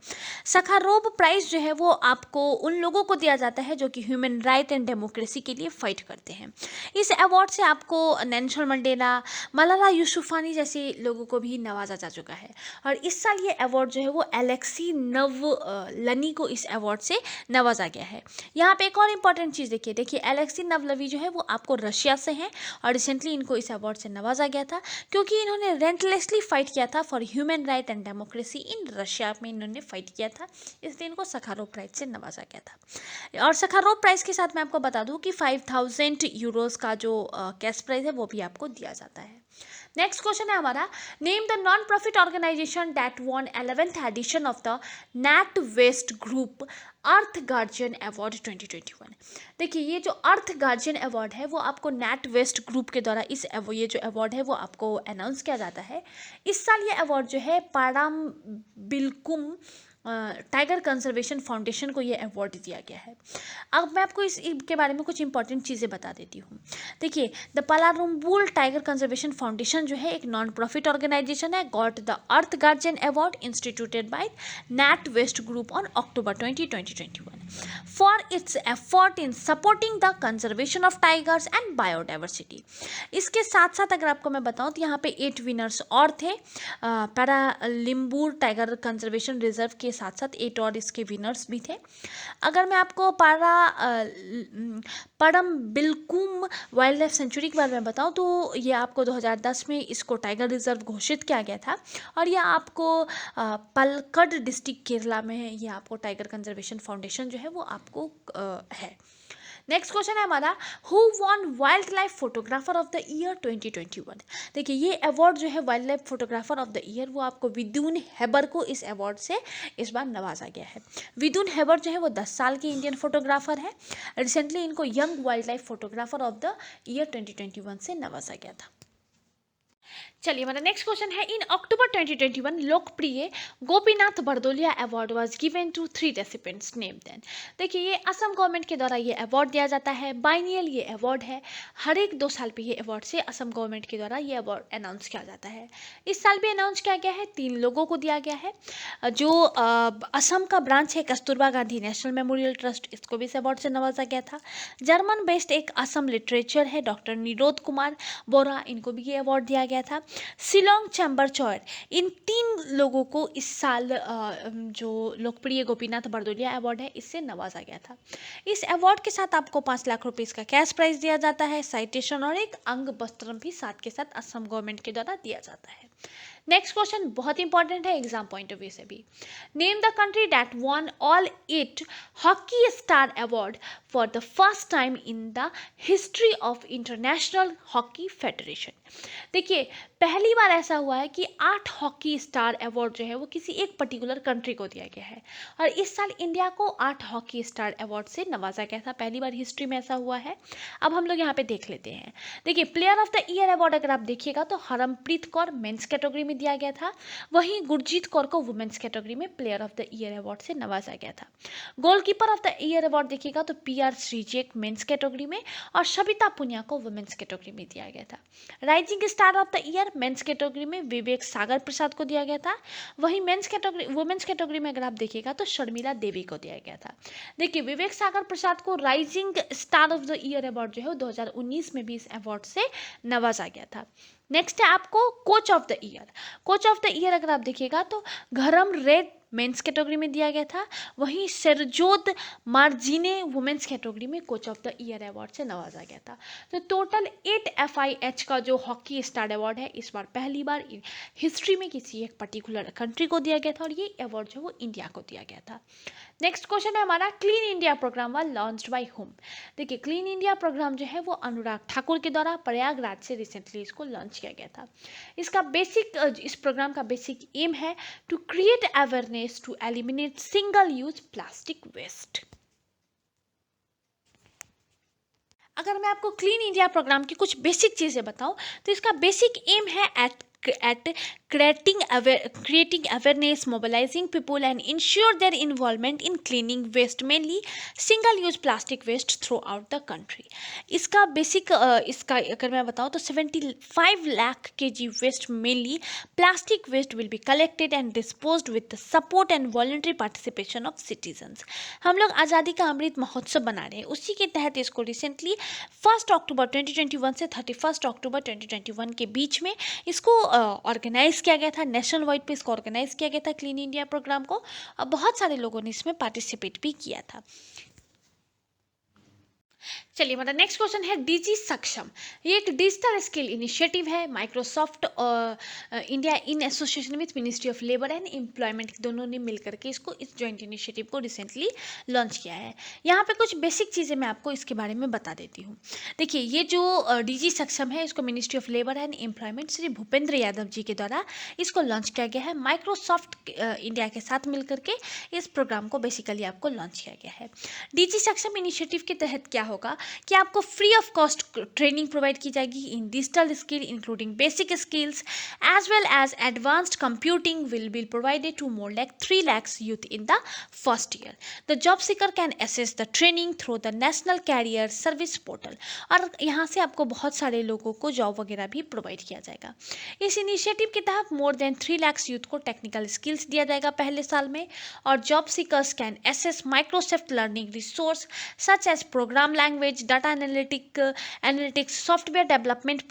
सखारोव प्राइज जो है वो आपको उन लोगों को दिया जाता है जो कि ह्यूमन राइट एंड डेमोक्रेसी के लिए फाइट करते हैं। इस अवार्ड से आपको नेल्सन मंडेला, मलाला यूसुफानी जैसे लोगों को भी नवाजा जा चुका है। और इस साल ये अवार्ड जो है वो एलेक्सी नवलनी को इस अवार्ड से नवाजा गया है। यहाँ यहाँ पे एक और इम्पॉर्टेंट चीज़ देखिए एलेक्सी नवलवी जो है वो आपको रशिया से हैं और रिसेंटली इनको इस अवार्ड से नवाजा गया था क्योंकि इन्होंने रेंटलेसली फाइट किया था for human right and democracy in Russia में इन्होंने फाइट किया था, इसलिए इनको सखारोव प्राइज से नवाजा गया था। और सखारोव प्राइज के साथ मैं आपको बता दूं कि 5000 यूरोज का जो कैश प्राइज है वो भी आपको दिया जाता है। नेक्स्ट क्वेश्चन है हमारा, name the non profit organisation that won 11th edition of the NatWest group earth guardian award 2021। देखिए ये जो अर्थ गार्जियन अवार्ड है वो आपको नैट वेस्ट ग्रुप के द्वारा ये जो अवार्ड है वो आपको अनाउंस किया जाता है। इस साल ये अवार्ड जो है पाराम बिल्कुम टाइगर कंजर्वेशन फाउंडेशन को ये अवार्ड दिया गया है। अब मैं आपको इसके बारे में कुछ इंपॉर्टेंट चीज़ें बता देती हूँ। देखिए the Palarumbul tiger conservation foundation जो है एक नॉन प्रॉफिट ऑर्गेनाइजेशन है, got the earth guardian award instituted by NatWest group on October 2021 for its effort in supporting the conservation of tigers and biodiversity. इसके साथ साथ अगर आपको मैं बताऊँ तो यहाँ पे 8 विनर्स और थे, पैरालिम्बूर टाइगर कंजर्वेशन रिजर्व के साथ साथ 8 और इसके विनर्स भी थे। अगर मैं आपको परम बिल्कुम वाइल्ड लाइफ सेंचुरी के बारे में बताऊं तो ये आपको 2010 में इसको टाइगर रिजर्व घोषित किया गया था और ये आपको पलक्कड डिस्ट्रिक्ट केरला में है। ये आपको टाइगर कंजर्वेशन फाउंडेशन जो है वो आपको है। नेक्स्ट क्वेश्चन है हमारा, who won wild life photographer of the year 2021। देखिए ये अवार्ड जो है wild life photographer of the year वो आपको विद्युन हेबर को इस अवार्ड से इस बार नवाजा गया है। विद्युन हेबर जो है वो 10 साल की इंडियन फोटोग्राफर है। रिसेंटली इनको young wild life photographer of the year 2021 से नवाजा गया था। चलिए हमारा नेक्स्ट क्वेश्चन है, इन October 2021 Lokopriya Gopinath Bordoloi award was given to 3 recipients, name them. देखिए ये असम गवर्नमेंट के द्वारा ये अवार्ड दिया जाता है, बाइनियल ये अवार्ड है, हर एक 2 साल पे ये अवार्ड से असम गवर्नमेंट के द्वारा ये अवार्ड अनाउंस किया जाता है। इस साल भी अनाउंस किया गया है, 3 लोगों को दिया गया है। जो असम का ब्रांच है Kasturba Gandhi national memorial trust, इसको भी इस अवार्ड से नवाजा गया था। जर्मन बेस्ड एक असम लिटरेचर है डॉक्टर निरोध कुमार बोरा, इनको भी ये अवार्ड दिया गया था। शिलोंग चैम्बर चौर, इन 3 लोगों को इस साल जो लोकप्रिय गोपीनाथ बरदोलिया अवार्ड है इससे नवाजा गया था। इस अवार्ड के साथ आपको 5 लाख रुपए इसका कैश प्राइज दिया जाता है, साइटेशन और एक अंग वस्त्रम भी साथ के साथ असम गवर्नमेंट के द्वारा दिया जाता है। नेक्स्ट क्वेश्चन बहुत इंपॉर्टेंट है एग्जाम पॉइंट ऑफ व्यू से भी, name the country that won all 8 hockey star award for the first time in the history of international hockey federation. देखिए पहली बार ऐसा हुआ है कि 8 हॉकी स्टार अवार्ड जो है वो किसी एक पर्टिकुलर कंट्री को दिया गया है और इस साल इंडिया को 8 हॉकी स्टार अवार्ड से नवाजा गया था, पहली बार हिस्ट्री में ऐसा हुआ है। अब हम लोग यहाँ पे देख लेते हैं। देखिए player of the year award अगर आप देखिएगा तो हरमप्रीत कौर मेंस कैटेगरी में दिया गया था, वहीं गुरजीत कौर को वुमेन्स कैटेगरी में player of the year award से नवाजा गया था। Goalkeeper of the year award देखिएगा तो PR श्रीजेक मेंस कैटेगरी में और सबिता पुनिया को वुमेन्स कैटेगरी में दिया गया था। Rising star of the year men's category में विवेक सागर प्रसाद को दिया गया था, वहीं वुमेन्स कैटेगरी में अगर आप देखिएगा तो शर्मिला देवी को दिया गया था। देखिए विवेक सागर प्रसाद को rising star of the year award जो है 2019 में भी इस अवार्ड से नवाजा गया था। नेक्स्ट है आपको coach of the year. Coach of the year अगर आप देखिएगा तो घरम रेड मेंस कैटेगरी में दिया गया था, वहीं सरजोत मार्जिने वुमेन्स कैटेगरी में coach of the year award से नवाजा गया था। तो टोटल 8 FIH का जो हॉकी स्टार अवार्ड है इस बार पहली बार हिस्ट्री में किसी एक पर्टिकुलर कंट्री को दिया गया था और ये अवार्ड जो वो इंडिया को दिया गया था। नेक्स्ट क्वेश्चन है हमारा, clean India programme was launched by home. देखिए क्लीन इंडिया प्रोग्राम जो है वो अनुराग ठाकुर के द्वारा प्रयागराज से रिसेंटली इसको लॉन्च किया गया था। इस प्रोग्राम का बेसिक एम है to create awareness to eliminate single use plastic waste. अगर मैं आपको क्लीन इंडिया प्रोग्राम की कुछ बेसिक चीज़ें बताऊं तो इसका बेसिक एम है eight creating awareness, mobilizing people and ensure their involvement in cleaning waste, mainly single use plastic waste throughout the country। इसका बेसिक इसका अगर मैं बताऊँ तो 75 lakh kg waste mainly plastic waste will be collected and disposed with the support and voluntary participation of citizens। हम लोग आज़ादी का अमृत महोत्सव बना रहे हैं, उसी के तहत इसको रिसेंटली 1 अक्टूबर 2021 से 31 अक्टूबर 2021 के बीच में इसको ऑर्गेनाइज किया गया था, नेशनल वाइड पे इसको ऑर्गेनाइज किया गया था क्लीन इंडिया प्रोग्राम को, और बहुत सारे लोगों ने इसमें पार्टिसिपेट भी किया था। चलिए हमारा नेक्स्ट क्वेश्चन है डीजी सक्षम। ये एक डिजिटल स्किल इनिशिएटिव है। माइक्रोसॉफ्ट और India in association with ministry of labour and employment दोनों ने मिलकर के इसको इस जॉइंट इनिशिएटिव को रिसेंटली लॉन्च किया है। यहाँ पे कुछ बेसिक चीज़ें मैं आपको इसके बारे में बता देती हूँ। देखिए ये जो डीजी सक्षम है इसको ministry of labour and employment Shri Bhupender Yadav ji के द्वारा इसको लॉन्च किया गया है। माइक्रोसॉफ्ट इंडिया के साथ मिलकर के इस प्रोग्राम को बेसिकली आपको लॉन्च किया गया है। डीजी सक्षम इनिशिएटिव के तहत क्या होगा कि आपको free of cost training provide की जाएगी in digital skill including basic skills as well as advanced computing will be provided to more like 3 lakhs youth in the first year. The job seeker can access the training through the national career service portal. और यहाँ से आपको बहुत सारे लोगों को job वगैरह भी प्रोवाइड किया जाएगा। इस इनिशिएटिव के तहत मोर देन 3 lakhs यूथ को टेक्निकल स्किल्स दिया जाएगा पहले साल में। और job seekers can access Microsoft learning resource such as program language, data analytics, software development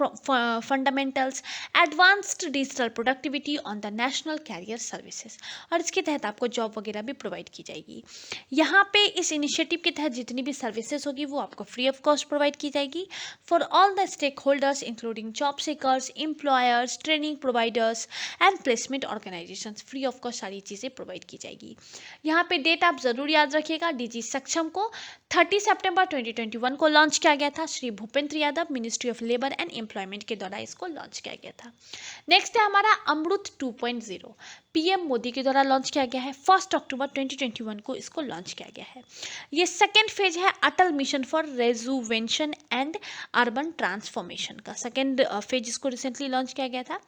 fundamentals, advanced digital productivity on the national career services. और इसके तहत आपको जॉब वगैरह भी प्रोवाइड की जाएगी। यहाँ पे इस इनिशिएटिव के तहत जितनी भी सर्विसेज होगी वो आपको फ्री ऑफ कॉस्ट प्रोवाइड की जाएगी for all the stakeholders including job seekers, employers, training providers and placement organisation. Free of cost सारी चीज़ें प्रोवाइड की जाएगी। यहाँ पे डेट आप जरूर याद रखिएगा, डीजी सक्षम को 30 सितंबर 2021 को लॉन्च किया गया था। Shri Bhupender Yadav ministry of labour and employment के द्वारा इसको लॉन्च किया गया था। नेक्स्ट है हमारा अमृत 2.0। पीएम मोदी के द्वारा लॉन्च किया गया है। 1 अक्टूबर 2021 को इसको लॉन्च किया गया है। ये सेकेंड फेज है Atal mission for rejuvenation and urban transformation का। सेकेंड फेज इसको रिसेंटली लॉन्च किया गया था।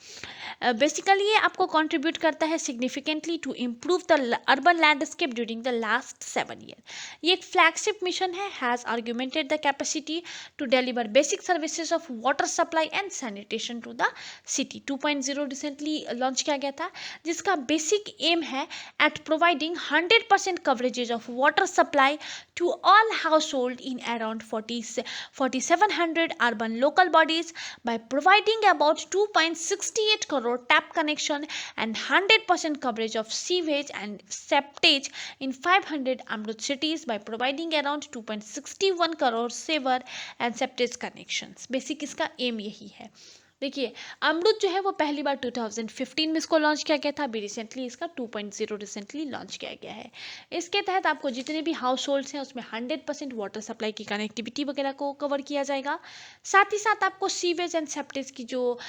बेसिकली ये आपको कंट्रीब्यूट करता है significantly to improve the urban landscape during the last 7 year. ये एक फ्लैगशिप मिशन है, has augmented the capacity to deliver basic services of water supply and sanitation to the city. 2.0 recently launch किया गया था, जिसका basic aim है at providing 100% coverages of water supply to all household in around 4700 urban local bodies by providing about 2.68 crore tap connection and 100% coverage of sewage and septage in 500 Amrut cities by providing around 2.61 crore sewer and septage connections। Basic इसका M यही है। देखिए अमृत जो है वो पहली बार 2015 में इसको लॉन्च किया गया था। अभी रिसेंटली इसका 2.0 रिसेंटली लॉन्च किया गया है। इसके तहत आपको जितने भी हाउस होल्ड्स हैं उसमें 100% वाटर सप्लाई की कनेक्टिविटी वगैरह को कवर किया जाएगा। साथ ही साथ आपको सीवेज एंड सेप्टेज की जो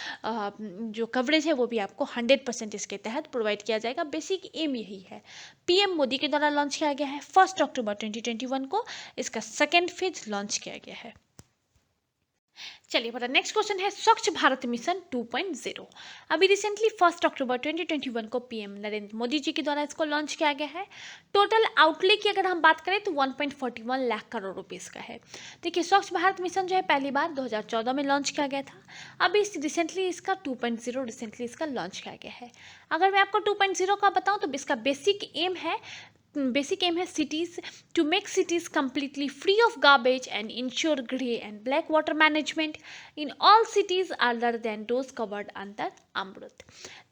कवरेज है वो भी आपको 100% इसके तहत प्रोवाइड किया जाएगा। बेसिक एम यही है। पीएम मोदी के द्वारा लॉन्च किया गया है। 1 अक्टूबर 2021 को इसका सेकेंड फेज लॉन्च किया गया है। चलिए हमारा नेक्स्ट क्वेश्चन है स्वच्छ भारत मिशन 2.0। अभी रिसेंटली 1 अक्टूबर 2021 को पीएम नरेंद्र मोदी जी के द्वारा इसको लॉन्च किया गया है। टोटल आउटले की अगर हम बात करें तो 1.41 लाख करोड़ रुपीस का है। देखिए स्वच्छ भारत मिशन जो है पहली बार 2014 में लॉन्च किया गया था। अभी रिसेंटली इसका 2.0 रिसेंटली इसका लॉन्च किया गया है। अगर मैं आपको 2.0 का बताऊं तो इसका बेसिक एम है cities to make cities completely free of garbage and ensure grey and black water management in all cities other than those covered under Amrut.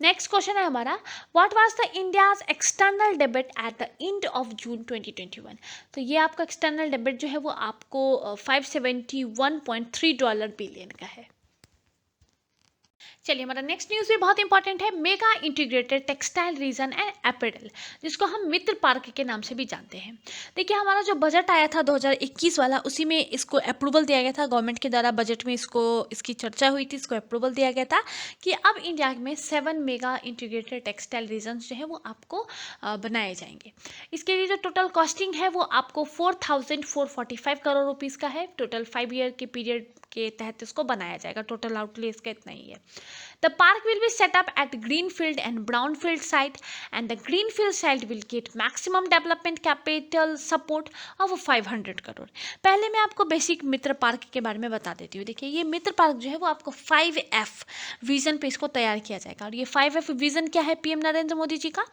Next question है हमारा what was the India's external debit at the end of June 2021। तो ये आपका external debit जो है वो आपको $571.3 billion का है। चलिए हमारा नेक्स्ट न्यूज़ भी बहुत इंपॉर्टेंट है। Mega integrated textile reason and apparel, जिसको हम मित्र पार्क के नाम से भी जानते हैं। देखिए हमारा जो बजट आया था 2021 वाला, उसी में इसको अप्रूवल दिया गया था गवर्नमेंट के द्वारा। बजट में इसकी चर्चा हुई थी, इसको अप्रूवल दिया गया था कि अब इंडिया में 7 मेगा इंटीग्रेटेड टेक्सटाइल रीजन जो है वो आपको बनाए जाएंगे। इसके लिए जो टोटल कॉस्टिंग है वो आपको 4,445 करोड़ रुपीज़ का है। टोटल 5 ईयर के पीरियड के तहत इसको बनाया जाएगा। टोटल आउटले इसका इतना ही है। The park will be set up at greenfield and brownfield site, and the greenfield site will get maximum development capital support of 500 crore. पहले मैं आपको बेसिक मित्र पार्क के बारे में बता देती हूँ। देखिए ये मित्र पार्क जो है वो आपको 5F विजन पे इसको तैयार किया जाएगा। और ये 5F विजन क्या है पीएम नरेंद्र मोदी जी का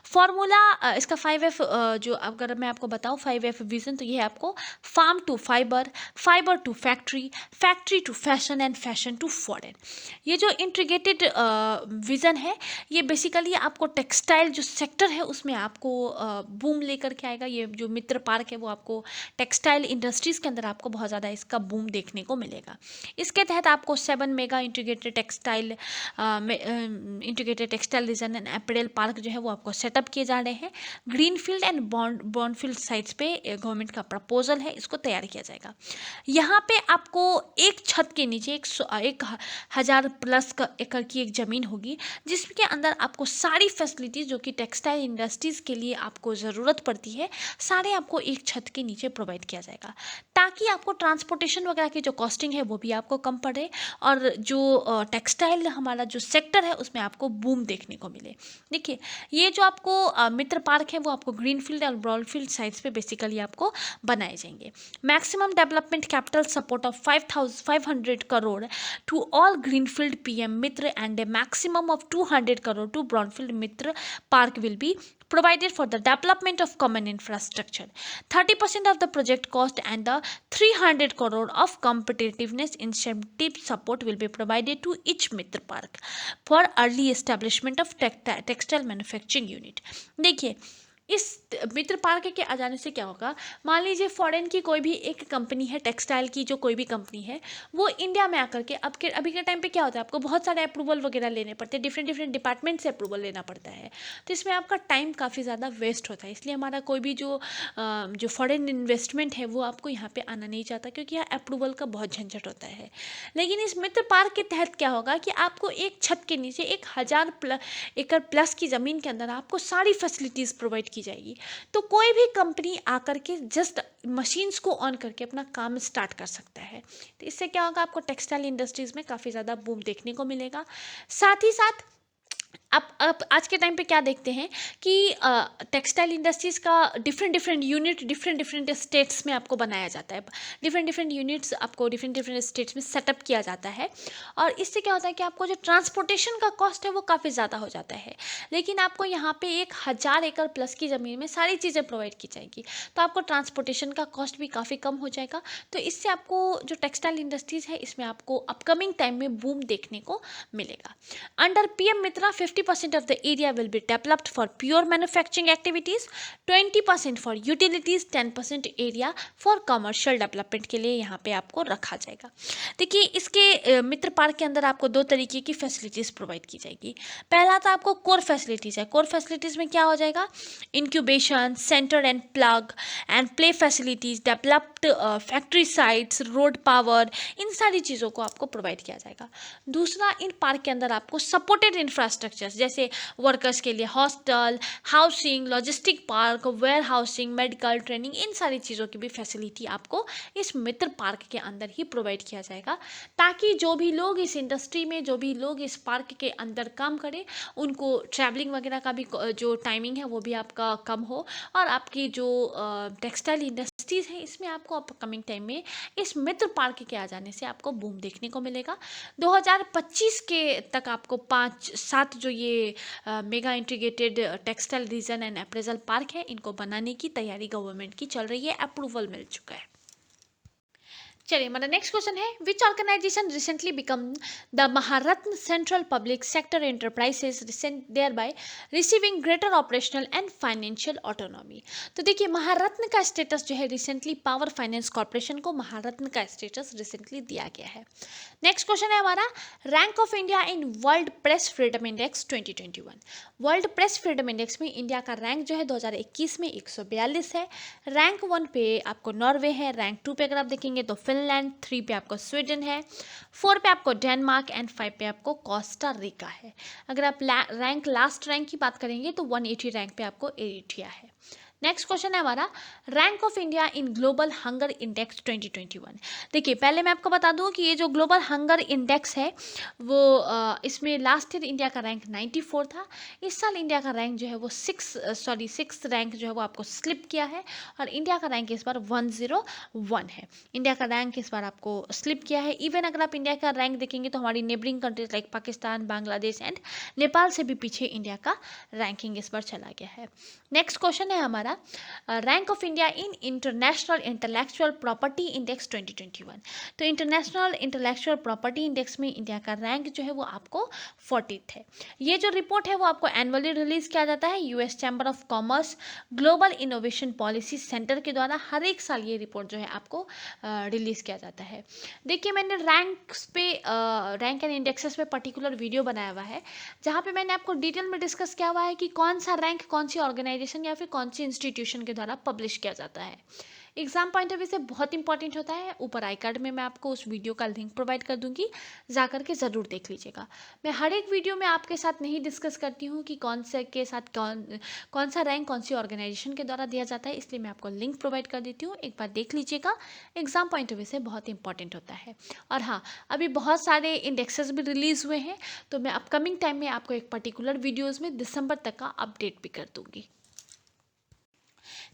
फॉर्मूला, इसका 5F जो अगर मैं आपको बताऊँ 5F विजन, तो ये है आपको farm to fibre, fibre to factory, factory to fashion and fashion to foreign. ये जो इंटीग्रेटेड विज़न है ये बेसिकली आपको टेक्सटाइल जो सेक्टर है उसमें आपको बूम लेकर के आएगा। ये जो मित्र पार्क है वो आपको टेक्सटाइल इंडस्ट्रीज़ के अंदर आपको बहुत ज़्यादा इसका बूम देखने को मिलेगा। इसके तहत आपको 7 mega integrated textile reason and apparel park जो है वो आपको सेटअप किए जा रहे हैं। ग्रीनफील्ड एंड बॉर्नफील्ड साइट्स पे गवर्नमेंट का प्रपोजल है, इसको तैयार किया जाएगा। यहाँ पे आपको एक छत के नीचे 1,000 प्लस का एकड़ की एक ज़मीन होगी जिसके अंदर आपको सारी फैसिलिटीज़ जो कि टेक्सटाइल इंडस्ट्रीज़ के लिए आपको ज़रूरत पड़ती है सारे आपको एक छत के नीचे प्रोवाइड किया जाएगा, ताकि आपको ट्रांसपोर्टेशन वगैरह की जो कॉस्टिंग है वो भी आपको कम पड़े और जो टेक्सटाइल हमारा जो सेक्टर है उसमें आपको बूम देखने को मिले। देखिए ये जो आपको मित्र पार्क है वो आपको ग्रीनफील्ड और ब्राउनफील्ड साइट्स पे बेसिकली आपको बनाए जाएंगे। Maximum development capital support of 500 crore to all greenfield PM Mitra and a maximum of 200 crore to brownfield Mitra park will be provided for the development of common infrastructure. 30% of the project cost and the 300 crore of competitiveness incentive support will be provided to each Mitra Park for early establishment of textile manufacturing unit. देखिए इस मित्र park के आ जाने से क्या होगा, मान लीजिए foreign की कोई भी एक कंपनी है, टेक्सटाइल की जो कोई भी कंपनी है वो इंडिया में आकर के अभी के टाइम पे क्या होता है, आपको बहुत सारे अप्रूवल वगैरह लेने पड़ते हैं, डिफरेंट डिपार्टमेंट से अप्रूवल लेना पड़ता है, तो इसमें आपका टाइम काफ़ी ज़्यादा वेस्ट होता है। इसलिए हमारा कोई भी जो फॉरेन इन्वेस्टमेंट है वो आपको यहाँ पर आना नहीं चाहता, क्योंकि यहाँ अप्रूवल का बहुत झंझट होता है। लेकिन इस मित्र पार्क के तहत क्या होगा कि आपको एक छत के नीचे 1,000 एकड़ प्लस की ज़मीन के अंदर आपको सारी फैसिलिटीज़ प्रोवाइड की जाएगी। तो कोई भी कंपनी आकर के जस्ट मशीन्स को ऑन करके अपना काम स्टार्ट कर सकता है। तो इससे क्या होगा, आपको टेक्सटाइल इंडस्ट्रीज में काफ़ी ज़्यादा बूम देखने को मिलेगा। साथ ही साथ आप आज के टाइम पे क्या देखते हैं कि टेक्सटाइल इंडस्ट्रीज़ का डिफरेंट यूनिट डिफरेंट स्टेट्स में आपको बनाया जाता है। डिफरेंट यूनिट्स आपको डिफरेंट स्टेट्स में सेटअप किया जाता है, और इससे क्या होता है कि आपको जो ट्रांसपोर्टेशन का कॉस्ट है वो काफ़ी ज़्यादा हो जाता है। लेकिन आपको यहाँ पे 1,000 एकड़ प्लस की ज़मीन में सारी चीज़ें प्रोवाइड की जाएगी, तो आपको ट्रांसपोर्टेशन का कॉस्ट भी काफ़ी कम हो जाएगा। तो इससे आपको जो टेक्सटाइल इंडस्ट्रीज़ है इसमें आपको अपकमिंग टाइम में बूम देखने को मिलेगा। Under PM Mitra 50% of the area will be developed for pure manufacturing activities, 20% for utilities, 10% area for commercial development के लिए यहाँ पे आपको रखा जाएगा। देखिए इसके मित्र पार्क के अंदर आपको 2 तरीके की फैसिलिटीज़ प्रोवाइड की जाएगी। पहला तो आपको कोर फैसिलिटीज़ है। कोर फैसिलिटीज़ में क्या हो जाएगा, incubation centre and plug and play facilities, developed factory sites, road power, इन सारी चीज़ों को आपको प्रोवाइड किया जाएगा। दूसरा, इन पार्क के अंदर आपको सपोर्टेड इंफ्रास्ट्रक्चर जैसे वर्कर्स के लिए hostel, housing, logistic park, warehousing, medical training, इन सारी चीज़ों की भी फैसिलिटी आपको इस मित्र पार्क के अंदर ही प्रोवाइड किया जाएगा, ताकि जो भी लोग इस इंडस्ट्री में, जो भी लोग इस पार्क के अंदर काम करें, उनको ट्रैवलिंग वगैरह का भी जो टाइमिंग है वो भी आपका कम हो, और आपकी जो टेक्सटाइल इंडस्ट्रीज़ है इसमें आपको अपकमिंग टाइम में इस मित्र पार्क के आ जाने से आपको बूम देखने को मिलेगा। 2025 के तक आपको 5-7 जो ये mega integrated textile reason and appraisal park है, इनको बनाने की तैयारी गवर्नमेंट की चल रही है, अप्रूवल मिल चुका है। चलिए हमारा नेक्स्ट क्वेश्चन है, which organisation recently become the Maharatna central public sector enterprises recent thereby receiving greater operational and financial autonomy. तो देखिए महारत्न का स्टेटस जो है रिसेंटली पावर फाइनेंस कॉर्पोरेशन को महारत्न का स्टेटस रिसेंटली दिया गया है। नेक्स्ट क्वेश्चन है हमारा, rank of India in world press freedom index 2021। World press freedom index में इंडिया का रैंक जो है 2021 में 142 है। रैंक 1 पे आपको नॉर्वे है, रैंक 2 पे अगर आप देखेंगे तो फिनलैंड, 3 पे आपको स्वीडन है, 4 पे आपको डेनमार्क एंड 5 पे आपको कोस्टा रिका है। अगर आप लास्ट रैंक की बात करेंगे तो 180 रैंक पे आपको एरिट्रिया है। नेक्स्ट क्वेश्चन है हमारा, rank of India in global hunger index 2021। देखिए पहले मैं आपको बता दूं कि ये जो ग्लोबल हंगर इंडेक्स है वो इसमें लास्ट ईयर इंडिया का रैंक 94 था। इस साल इंडिया का रैंक जो है वो 6 रैंक जो है वो आपको स्लिप किया है, और इंडिया का रैंक इस बार 101 है। इंडिया का रैंक इस बार आपको स्लिप किया है। इवन अगर आप इंडिया का रैंक देखेंगे तो हमारी neighbouring countries like Pakistan, Bangladesh and Nepal से भी पीछे इंडिया का रैंकिंग इस बार चला गया है। नेक्स्ट क्वेश्चन है हमारा, हमारा rank of India in international intellectual property index 2021। तो इंटरनेशनल इंटेलेक्चुअल प्रॉपर्टी इंडेक्स में इंडिया का रैंक जो है वो आपको 40th है। ये जो रिपोर्ट है वो आपको एनुअली रिलीज किया जाता है US chamber of commerce global innovation policy centre के द्वारा। हर एक साल ये रिपोर्ट जो है आपको रिलीज किया जाता है। देखिए मैंने रैंक्स पे रैंक एंड इंडेक्सेस पे पर्टिकुलर वीडियो बनाया हुआ है जहाँ पे मैंने आपको डिटेल में डिस्कस किया हुआ है कि कौन सा रैंक कौन सी ऑर्गेनाइजेशन या फिर कौन सी इंस्टीट्यूशन के द्वारा पब्लिश किया जाता है। एग्जाम पॉइंट ऑफ व्यू से बहुत इंपॉर्टेंट होता है। ऊपर आई कार्ड में मैं आपको उस वीडियो का लिंक प्रोवाइड कर दूंगी, जा करके ज़रूर देख लीजिएगा। मैं हर एक वीडियो में आपके साथ नहीं डिस्कस करती हूँ कि कौन से के साथ कौन सा रैंक कौन सी ऑर्गेनाइजेशन के द्वारा दिया जाता है, इसलिए मैं आपको लिंक प्रोवाइड कर देती हूँ, एक बार देख लीजिएगा। एग्जाम पॉइंट ऑफ व्यू से बहुत इंपॉर्टेंट होता है। और हाँ, अभी बहुत सारे इंडेक्सेस भी रिलीज़ हुए हैं, तो मैं अपकमिंग टाइम में आपको एक पर्टिकुलर वीडियोज़ में दिसंबर तक का अपडेट भी कर दूंगी।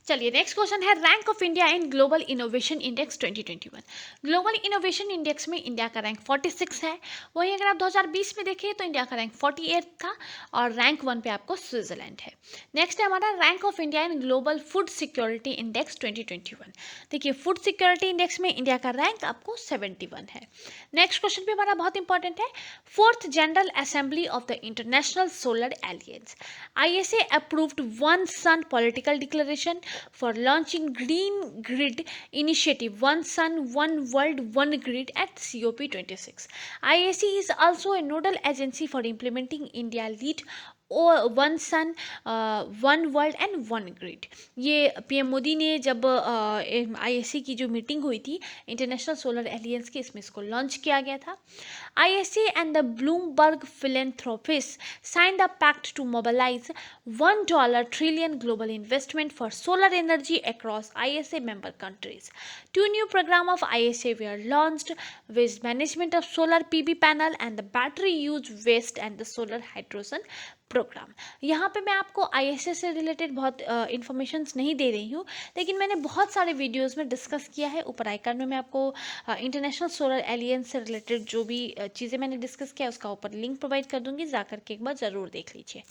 चलिए नेक्स्ट क्वेश्चन है rank of India in global innovation index 2021। Global innovation index में इंडिया का रैंक 46 है। वहीं अगर आप 2020 में देखें तो इंडिया का रैंक 48 था और रैंक 1 पे आपको स्विट्जरलैंड है। नेक्स्ट है हमारा rank of India in global food security index 2021। देखिए फूड सिक्योरिटी इंडेक्स में इंडिया का रैंक आपको 71 है। नेक्स्ट क्वेश्चन भी हमारा बहुत इंपॉर्टेंट है। Fourth general assembly of the international solar alliance ISA approved one sun political declaration for launching Green Grid initiative One Sun, One World, One Grid at COP26. IAC is also a nodal agency for implementing India lead one sun one world and one grid. ये PM Modi ने जब ISA की जो meeting हुई थी international solar aliens की, इसमें इसको लॉन्च किया गया था। ISA and the Bloomberg philanthropists signed a pact to mobilize $1 trillion global investment for solar energy across ISA member countries. Two new programs of ISA were launched: waste management of solar PV panel and the battery use waste and the solar hydrogen program. यहाँ पे मैं आपको ISA से related बहुत informations नहीं दे रही हूँ, लेकिन मैंने बहुत सारे वीडियोस में डिस्कस किया है। ऊपर आई कार्ड में मैं आपको इंटरनेशनल सोलर एलियंस से रिलेटेड जो भी चीज़ें मैंने डिस्कस किया उसका ऊपर लिंक प्रोवाइड कर दूंगी, जा करके एक बार ज़रूर देख लीजिए।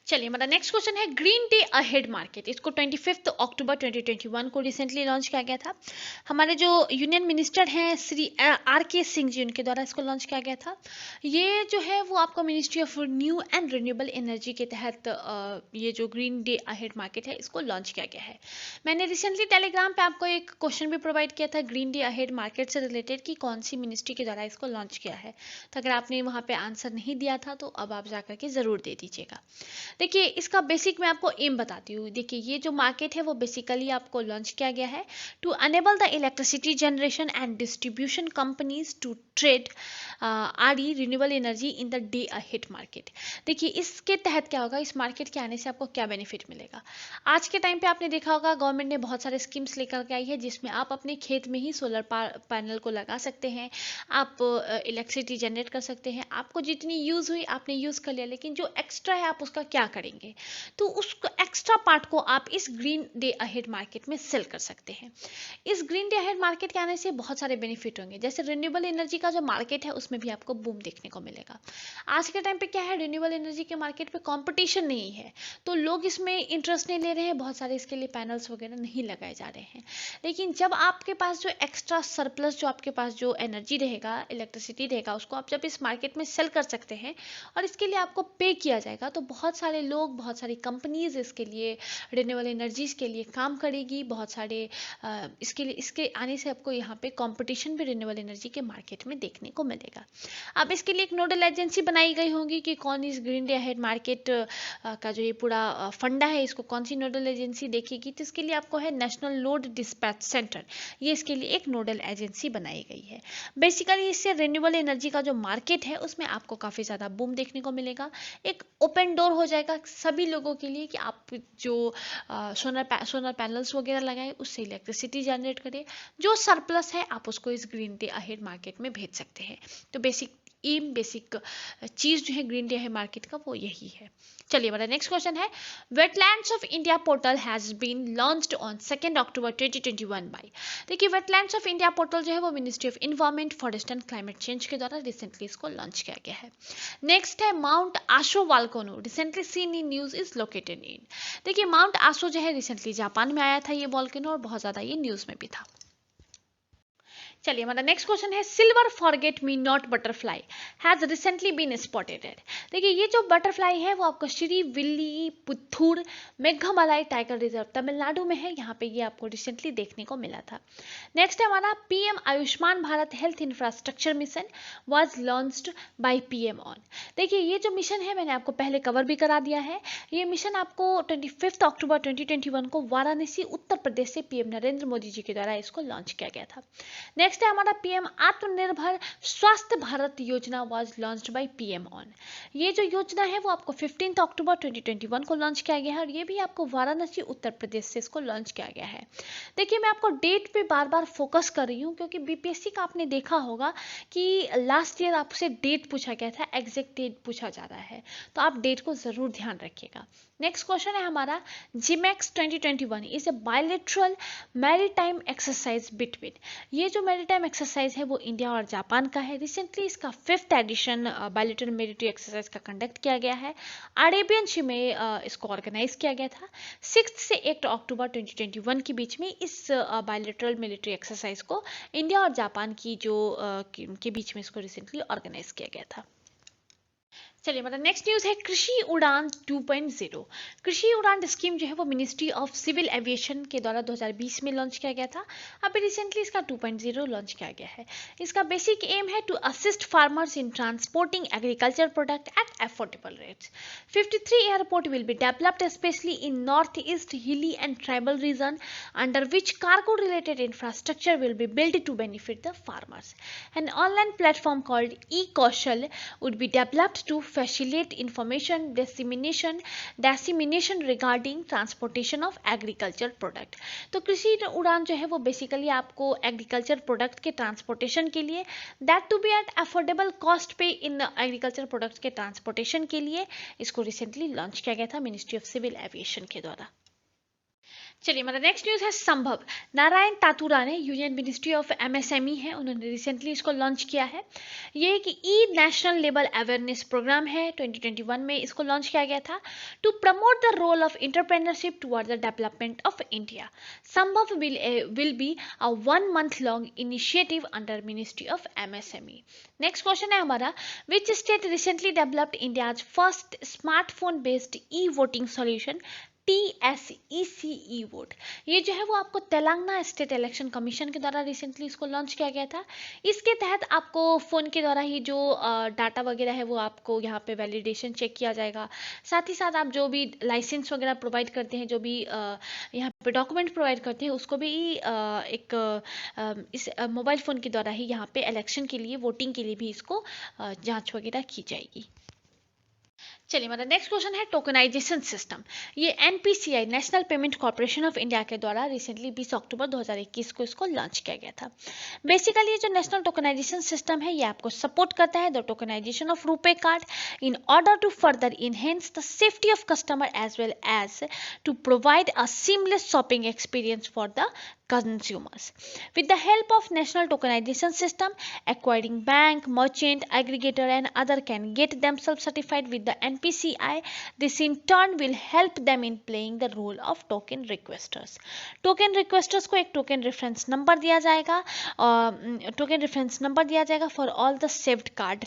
चलिए हमारा नेक्स्ट क्वेश्चन है ग्रीन डे अहेड मार्केट। इसको 25 अक्टूबर 2021 को रिसेंटली लॉन्च किया गया था। हमारे जो यूनियन मिनिस्टर हैं श्री RK सिंह जी, उनके द्वारा इसको लॉन्च किया गया था। ये जो है वो आपको ministry of new and renewable energy के तहत ये जो ग्रीन डे अहेड मार्केट है इसको लॉन्च किया गया है। मैंने रिसेंटली टेलीग्राम पे आपको एक क्वेश्चन भी प्रोवाइड किया था ग्रीन डे अहेड मार्केट से रिलेटेड कि कौन सी मिनिस्ट्री के द्वारा इसको लॉन्च किया है। तो अगर आपने वहाँ पे आंसर नहीं दिया था तो अब आप जाकर के ज़रूर दे दीजिएगा। देखिए इसका बेसिक मैं आपको एम बताती हूँ। देखिए ये जो मार्केट है वो बेसिकली आपको लॉन्च किया गया है to enable the electricity generation and distribution companies to trade RE renewable energy in the day ahead market. देखिए इसके तहत क्या होगा, इस मार्केट के आने से आपको क्या बेनिफिट मिलेगा। आज के टाइम पे आपने देखा होगा गवर्नमेंट ने बहुत सारे स्कीम्स लेकर के आई है जिसमें आप अपने खेत में ही सोलर पैनल को लगा सकते हैं, आप इलेक्ट्रिसिटी जनरेट कर सकते हैं। आपको जितनी यूज़ हुई आपने यूज़ कर लिया, लेकिन जो एक्स्ट्रा है आप उसका क्या करेंगे, तो उस एक्स्ट्रा पार्ट को आप इस ग्रीन डे अहेड मार्केट में सेल कर सकते हैं। इस ग्रीन डे अहेड मार्केट के आने से बहुत सारे बेनिफिट होंगे। जैसे रिन्यूएबल एनर्जी का जो मार्केट है उसमें भी आपको बूम देखने को मिलेगा। आज के टाइम पे क्या है, रिन्यूएबल एनर्जी के मार्केट पे कंपटीशन नहीं है, तो लोग इसमें इंटरेस्ट नहीं ले रहे हैं, बहुत सारे इसके लिए पैनल्स वगैरह नहीं लगाए जा रहे हैं। लेकिन जब आपके पास जो एक्स्ट्रा सरप्लस जो आपके पास जो एनर्जी रहेगा, इलेक्ट्रिसिटी रहेगा, उसको आप जब इस मार्केट में सेल कर सकते हैं और इसके लिए आपको पे किया जाएगा, तो बहुत सारे लोग, बहुत सारी कंपनीज इसके लिए, रिन्यूएबल एनर्जीज के लिए काम करेगी। बहुत सारे इसके लिए, इसके आने से आपको यहाँ पे कंपटीशन भी रिन्यूएबल एनर्जी के मार्केट में देखने को मिलेगा। अब इसके लिए एक नोडल एजेंसी बनाई गई होगी कि कौन इस ग्रीन डे अहेड मार्केट का जो ये पूरा फंडा है इसको कौन सी नोडल एजेंसी देखेगी, तो इसके लिए आपको है नेशनल लोड डिस्पैच सेंटर, ये इसके लिए एक नोडल एजेंसी बनाई गई है। बेसिकली इससे रिन्यूएबल एनर्जी का जो मार्केट है उसमें आपको काफ़ी ज़्यादा बूम देखने को मिलेगा। एक ओपन डोर हो जाएगा सभी लोगों के लिए कि आप जो सोलर पैनल्स वगैरह लगाए उससे इलेक्ट्रिसिटी जनरेट करें, जो सरप्लस है आप उसको इस ग्रीन डे अहेड मार्केट में भेज सकते हैं। तो बेसिक एम, बेसिक चीज़ जो है ग्रीन डे है मार्केट का, वो यही है। चलिए हमारा नेक्स्ट क्वेश्चन है, wetlands of India portal has been launched on 2 October 2021 by. देखिए वेटलैंड्स ऑफ इंडिया पोर्टल जो है वो ministry of environment, forest and climate change के द्वारा रिसेंटली इसको लॉन्च किया गया है। नेक्स्ट है Mount Aso volcano recently seen in news is located in. देखिए माउंट आशो जो है रिसेंटली जापान में आया था ये वॉल्केनो, और बहुत ज़्यादा ये न्यूज़ में भी था। चलिए हमारा नेक्स्ट क्वेश्चन है, silver forget me not butterfly has recently been spotted. देखिए ये जो बटरफ्लाई है वो आपको Srivilliputhur Meghamalai tiger reserve Tamil Nadu में है, यहाँ पे ये आपको रिसेंटली देखने को मिला था। नेक्स्ट है हमारा PM Ayushman Bharat health infrastructure mission was launched by PM on. देखिए ये जो मिशन है मैंने आपको पहले कवर भी करा दिया है। ये मिशन आपको 25 अक्टूबर 2021 को वाराणसी उत्तर प्रदेश से पीएम नरेंद्र मोदी जी के द्वारा इसको लॉन्च किया गया था। नेक्स्ट है हमारा पीएम आत्मनिर्भर स्वास्थ्य भारत योजना was launched by PM on. ये जो योजना है वो आपको 15 अक्टूबर 2021 को लॉन्च किया गया है, और ये भी आपको वाराणसी उत्तर प्रदेश से इसको लॉन्च किया गया है। देखिए मैं आपको डेट पे बार बार फोकस कर रही हूँ, क्योंकि बीपीएससी का आपने देखा होगा कि लास्ट ईयर आपसे डेट पूछा गया था, एग्जैक्ट डेट पूछा जा रहा है, तो आप डेट को जरूर ध्यान रखिएगा। नेक्स्ट क्वेश्चन है हमारा, JIMEX 2021 is a bilateral maritime exercise between. ये जो मैरीटाइम एक्सरसाइज है वो इंडिया और जापान का है। रिसेंटली इसका 5th edition bilateral military exercise का कंडक्ट किया गया है, अरेबियन सी में इसको ऑर्गेनाइज किया गया था। 6 से 8 अक्टूबर 2021 के बीच में इस बायलैटरल मिलिट्री एक्सरसाइज को इंडिया और जापान की जो के बीच में इसको रिसेंटली ऑर्गेनाइज किया गया था। चलिए हमारा नेक्स्ट न्यूज़ है, कृषि उड़ान 2.0। कृषि उड़ान स्कीम जो है वो मिनिस्ट्री ऑफ सिविल एविएशन के द्वारा 2020 में लॉन्च किया गया था। अभी रिसेंटली इसका 2.0 लॉन्च किया गया है। इसका बेसिक एम है to assist farmers in transporting agriculture product at affordable rates. 53 airport will be developed specially in north east hilly and tribal region, under which cargo related infrastructure will be build to benefit the farmers. An online platform called eKaushal would be developed to facilitate information dissemination regarding transportation of agriculture product। तो कृषि उड़ान जो है वो basically आपको agriculture product के transportation के लिए, that to be at affordable cost पे इन एग्रीकल्चर प्रोडक्ट्स के ट्रांसपोर्टेशन के लिए इसको रिसेंटली लॉन्च किया गया था मिनिस्ट्री ऑफ सिविल एविएशन के द्वारा। चलिए हमारा नेक्स्ट न्यूज़ है, संभव नारायण तातुरा ने यूनियन मिनिस्ट्री ऑफ एमएसएमई है, उन्होंने रिसेंटली इसको लॉन्च किया है। ये एक ई नेशनल लेवल अवेयरनेस प्रोग्राम है, 2021 में इसको लॉन्च किया गया था to promote the role of entrepreneurship toward the development of India. Sambhav will be a 1 month long initiative under ministry of MSME. Next question है हमारा, which state recently developed India's first smartphone based e voting solution TSECE vote. ये जो है वो आपको Telangana state election commission के द्वारा recently इसको लॉन्च किया गया था। इसके तहत आपको फ़ोन के द्वारा ही जो डाटा वगैरह है वो आपको यहाँ पे वैलिडेशन चेक किया जाएगा। साथ ही साथ आप जो भी लाइसेंस वगैरह प्रोवाइड करते हैं, जो भी यहाँ पे डॉक्यूमेंट प्रोवाइड करते हैं, उसको भी इस मोबाइल फ़ोन के द्वारा ही यहाँ पे इलेक्शन के लिए, वोटिंग के लिए भी इसको जाँच वगैरह की जाएगी। चलिए हमारा नेक्स्ट क्वेश्चन है, टोकनाइजेशन सिस्टम। ये NPCI national payment corporation of India के द्वारा रिसेंटली 20 अक्टूबर 2021 को इसको लॉन्च किया गया था। बेसिकली ये जो नेशनल टोकनाइजेशन सिस्टम है ये आपको सपोर्ट करता है the tokenisation of RuPay card in order to further enhance the safety of customer as well as to provide a seamless shopping experience for the consumers. With the help of national tokenization system, acquiring bank, merchant, aggregator and other can get themselves certified with the NPCI. This in turn will help them in playing the role of token requesters. Token requesters को एक token reference number दिया जाएगा, token reference number दिया जाएगा for all the saved card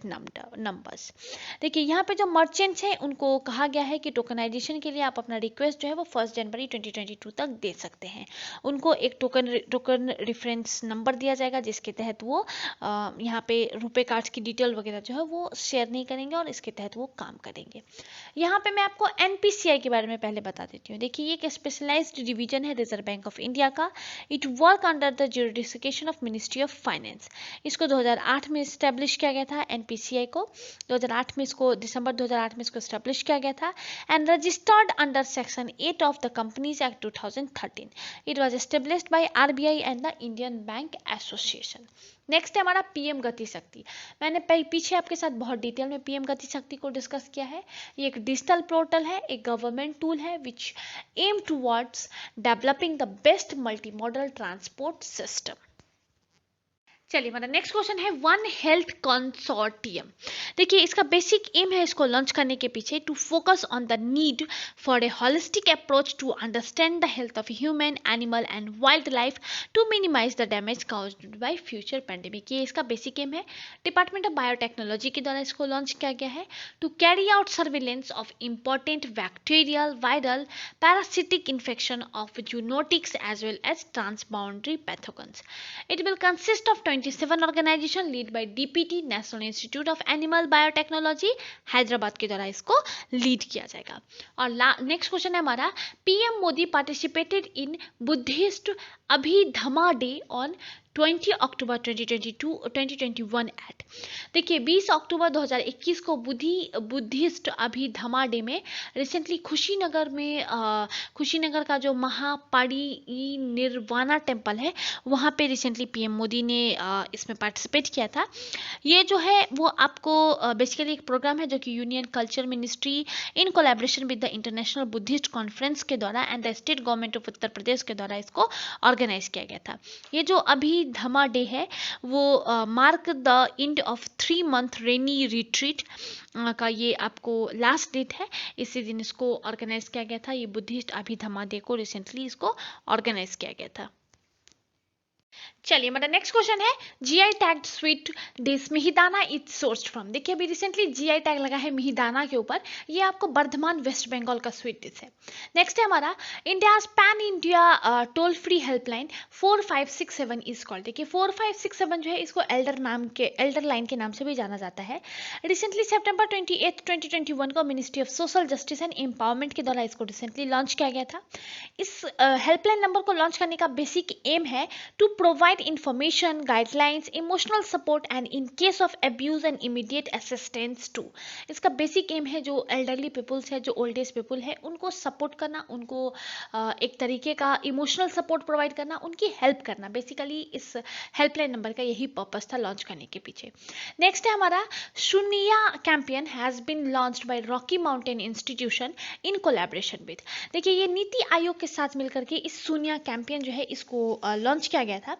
numbers. देखिए यहाँ पे जो merchants हैं उनको कहा गया है कि टोकनाइजेशन के लिए आप अपना रिक्वेस्ट जो है वो 1 जनवरी 2022 तक दे सकते हैं। उनको एक टोकन रेफरेंस नंबर दिया जाएगा जिसके तहत वो यहाँ पे रुपए कार्ड्स की डिटेल वगैरह जो है वो शेयर नहीं करेंगे और इसके तहत वो काम करेंगे। यहाँ पे मैं आपको एनपीसीआई के बारे में पहले बता देती हूँ। देखिए ये एक स्पेशलाइज्ड डिवीजन है रिजर्व बैंक ऑफ इंडिया का। It work under the jurisdiction of ministry of finance. इसको 2008 में इस्टेब्लिश किया गया था। एनपीसीआई को 2008 में इसको दिसंबर 2008 में इसको इस्टेब्लिश किया गया था and registered under section 8 of the companies act 2013। It was established by RBI and the Indian bank association. Next है हमारा पीएम गति शक्ति। मैंने पीछे आपके साथ बहुत डिटेल में पीएम गति शक्ति को डिस्कस किया है। ये एक डिजिटल पोर्टल है, एक गवर्नमेंट टूल है which aim towards developing the best multi modal transport system. चलिए हमारा नेक्स्ट क्वेश्चन है वन हेल्थ कंसोर्टियम। देखिए इसका बेसिक एम है इसको लॉन्च करने के पीछे to focus on the need for a holistic approach to understand the health of human, animal and wildlife to minimise the damage caused by future pandemic. ये इसका basic aim है। Department of biotechnology के द्वारा इसको launch किया गया है to carry out surveillance of important bacterial, viral, parasitic infection of zoonotics as well as transboundary pathogens. It will consist of 27 organization lead by DPT National Institute of Animal Biotechnology Hyderabad के द्वारा इसको lead किया जाएगा। और next question है हमारा PM Modi participated in Buddhist Abhidhamma day on 20 October 2021 at. देखिए 20 अक्टूबर 2021 को बुद्धिस्ट अभिधमा डे में रिसेंटली कुशीनगर का जो महापरिनिर्वाणा टेम्पल है वहाँ पे रिसेंटली पीएम मोदी ने इसमें पार्टिसिपेट किया था। ये जो है वो आपको बेसिकली एक प्रोग्राम है जो कि union culture ministry in collaboration with the international Buddhist conference के द्वारा and the state government of Uttar Pradesh के द्वारा इसको ऑर्गेनाइज किया गया था। ये जो अभिधमा डे है वो mark the end of 3 month rainy retreat का ये आपको लास्ट डेट है। इसी दिन इसको ऑर्गेनाइज किया गया था। ये बुद्धिस्ट अभिधमा डे को रिसेंटली इसको ऑर्गेनाइज किया गया था। चलिए हमारा नेक्स्ट क्वेश्चन है GI tagged sweet dish mihidana is sourced from. देखिए अभी रिसेंटली जीआई टैग लगा है मिहिदाना के ऊपर। ये आपको बर्धमान वेस्ट बंगाल का स्वीट डिश है। नेक्स्ट है हमारा India's pan India toll free helpline 4567 is called. देखिए 4567 जो है इसको एल्डर लाइन के नाम से भी जाना जाता है। रिसेंटली सेप्टेम्बर 28, 2021 को ministry of social justice and empowerment के द्वारा इसको रिसेंटली लॉन्च किया गया था। इस हेल्पलाइन नंबर को लॉन्च करने का बेसिक एम है to provide information, guidelines, emotional support and in case of abuse and immediate assistance too। इसका बेसिक एम है जो एल्डरली पीपल्स है, जो ओल्ड एज पीपल है, उनको सपोर्ट करना, उनको एक तरीके का इमोशनल सपोर्ट प्रोवाइड करना, उनकी हेल्प करना। बेसिकली इस हेल्पलाइन नंबर का यही पर्पस था लॉन्च करने के पीछे। नेक्स्ट है हमारा Shunya campaign has been launched by Rocky Mountain institution in collaboration with. देखिए ये नीति आयोग के साथ मिलकर के इस शून्या कैंपेन जो है इसको लॉन्च किया गया था।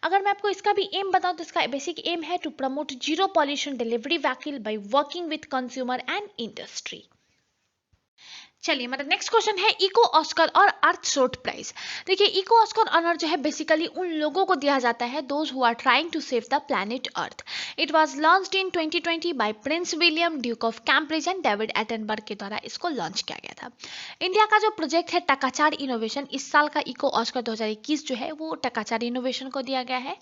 अगर मैं आपको इसका भी एम बताऊं तो इसका बेसिक एम है to promote zero pollution delivery vehicle by working with consumer and industry. चलिए हमारा नेक्स्ट क्वेश्चन है इको ऑस्कर और अर्थ शॉर्ट प्राइज। देखिए इको ऑस्कर ऑनर जो है बेसिकली उन लोगों को दिया जाता है those who are trying to save the planet earth. It was launched in 2020 by Prince William Duke of Cambridge and David Attenborough के द्वारा इसको लॉन्च किया गया था। इंडिया का जो प्रोजेक्ट है टकाचार इनोवेशन, इस साल का इको ऑस्कर 2021 जो है वो टकाचार इनोवेशन को दिया गया है।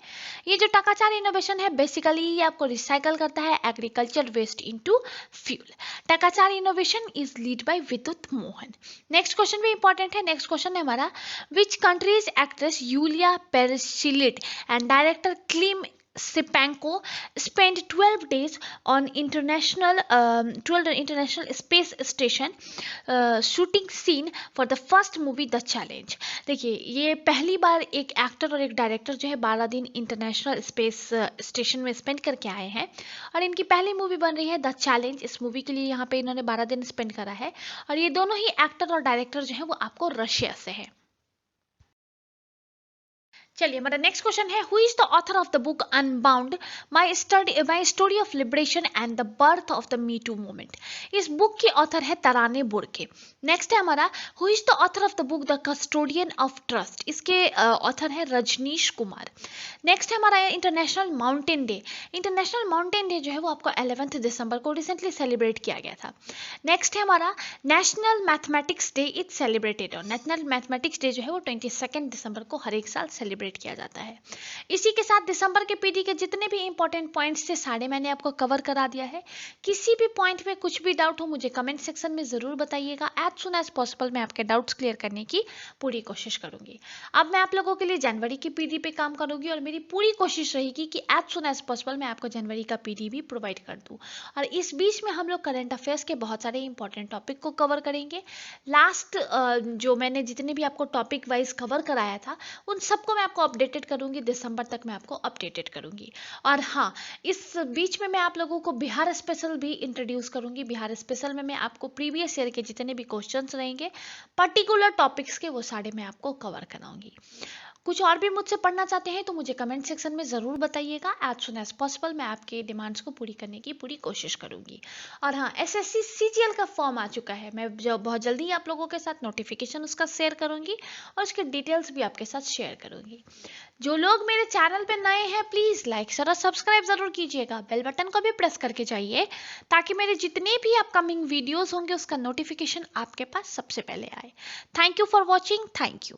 ये जो टकाचार इनोवेशन है बेसिकली ये आपको रिसाइकल करता है agriculture waste into fuel. Takachar innovation is lead by Vidyut Mohan. Next question भी इंपॉर्टेंट है। नेक्स्ट क्वेश्चन है हमारा which countries actress Yulia Peresild and director Klim Sipanko spent 12 days on international space station shooting scene for the first movie The Challenge। देखिए ये पहली बार एक actor और एक डायरेक्टर जो है 12 दिन इंटरनेशनल स्पेस स्टेशन में स्पेंड करके आए हैं और इनकी पहली मूवी बन रही है द चैलेंज। इस मूवी के लिए यहाँ पे इन्होंने 12 दिन स्पेंड करा है और ये दोनों ही एक्टर और डायरेक्टर जो है वो आपको रशिया से है। चलिए हमारा नेक्स्ट क्वेश्चन है who is the author of the book unbound my story of liberation and the birth of the me too movement. इस बुक की ऑथर है तराने बुर्के। नेक्स्ट है हमारा who is the author of the book the custodian of trust. इसके author है Rajnish Kumar. Next है हमारा international mountain day. International mountain day जो है वो आपको 11 दिसंबर को रिसेंटली सेलिब्रेट किया गया था। नेक्स्ट है हमारा national mathematics day is celebrated और नेशनल मैथमेटिक्स डे जो है वो 22 दिसंबर को हर एक साल सेलिब्रेट सेलिब्रेट किया जाता है। इसी के साथ दिसंबर के पीडी के जितने भी इंपॉर्टेंट पॉइंट्स थे सारे मैंने आपको कवर करा दिया है। किसी भी पॉइंट में कुछ भी डाउट हो मुझे कमेंट सेक्शन में ज़रूर बताइएगा। एज सुन एज पॉसिबल मैं आपके डाउट्स क्लियर करने की पूरी कोशिश करूंगी। अब मैं आप लोगों के लिए जनवरी की पीडी पे काम करूंगी और मेरी पूरी कोशिश रहेगी कि एज सुन एज पॉसिबल मैं आपको जनवरी का पीडी भी प्रोवाइड कर दूं। और इस बीच में हम लोग करंट अफेयर्स के बहुत सारे इंपॉर्टेंट टॉपिक को कवर करेंगे। लास्ट जो मैंने जितने भी आपको टॉपिक वाइज कवर कराया था उन सबको मैं आपको अपडेटेड करूंगी। दिसंबर तक मैं आपको अपडेटेड करूंगी। और हाँ, इस बीच में मैं आप लोगों को बिहार स्पेशल भी इंट्रोड्यूस करूंगी। बिहार स्पेशल में मैं आपको प्रीवियस ईयर के जितने भी क्वेश्चंस रहेंगे पर्टिकुलर टॉपिक्स के वो सारे मैं आपको कवर कराऊंगी। कुछ और भी मुझसे पढ़ना चाहते हैं तो मुझे कमेंट सेक्शन में ज़रूर बताइएगा। एज सुन एज पॉसिबल मैं आपके डिमांड्स को पूरी करने की पूरी कोशिश करूंगी। और हाँ, एसएससी सीजीएल का फॉर्म आ चुका है। मैं जो बहुत जल्दी ही आप लोगों के साथ नोटिफिकेशन उसका शेयर करूंगी और उसके डिटेल्स भी आपके साथ शेयर करूंगी। जो लोग मेरे चैनल पे नए हैं प्लीज़ लाइक शेयर और सब्सक्राइब ज़रूर कीजिएगा। बेल बटन को भी प्रेस करके जाइए ताकि मेरे जितने भी अपकमिंग वीडियोज़ होंगे उसका नोटिफिकेशन आपके पास सबसे पहले आए। Thank you for watching. Thank you.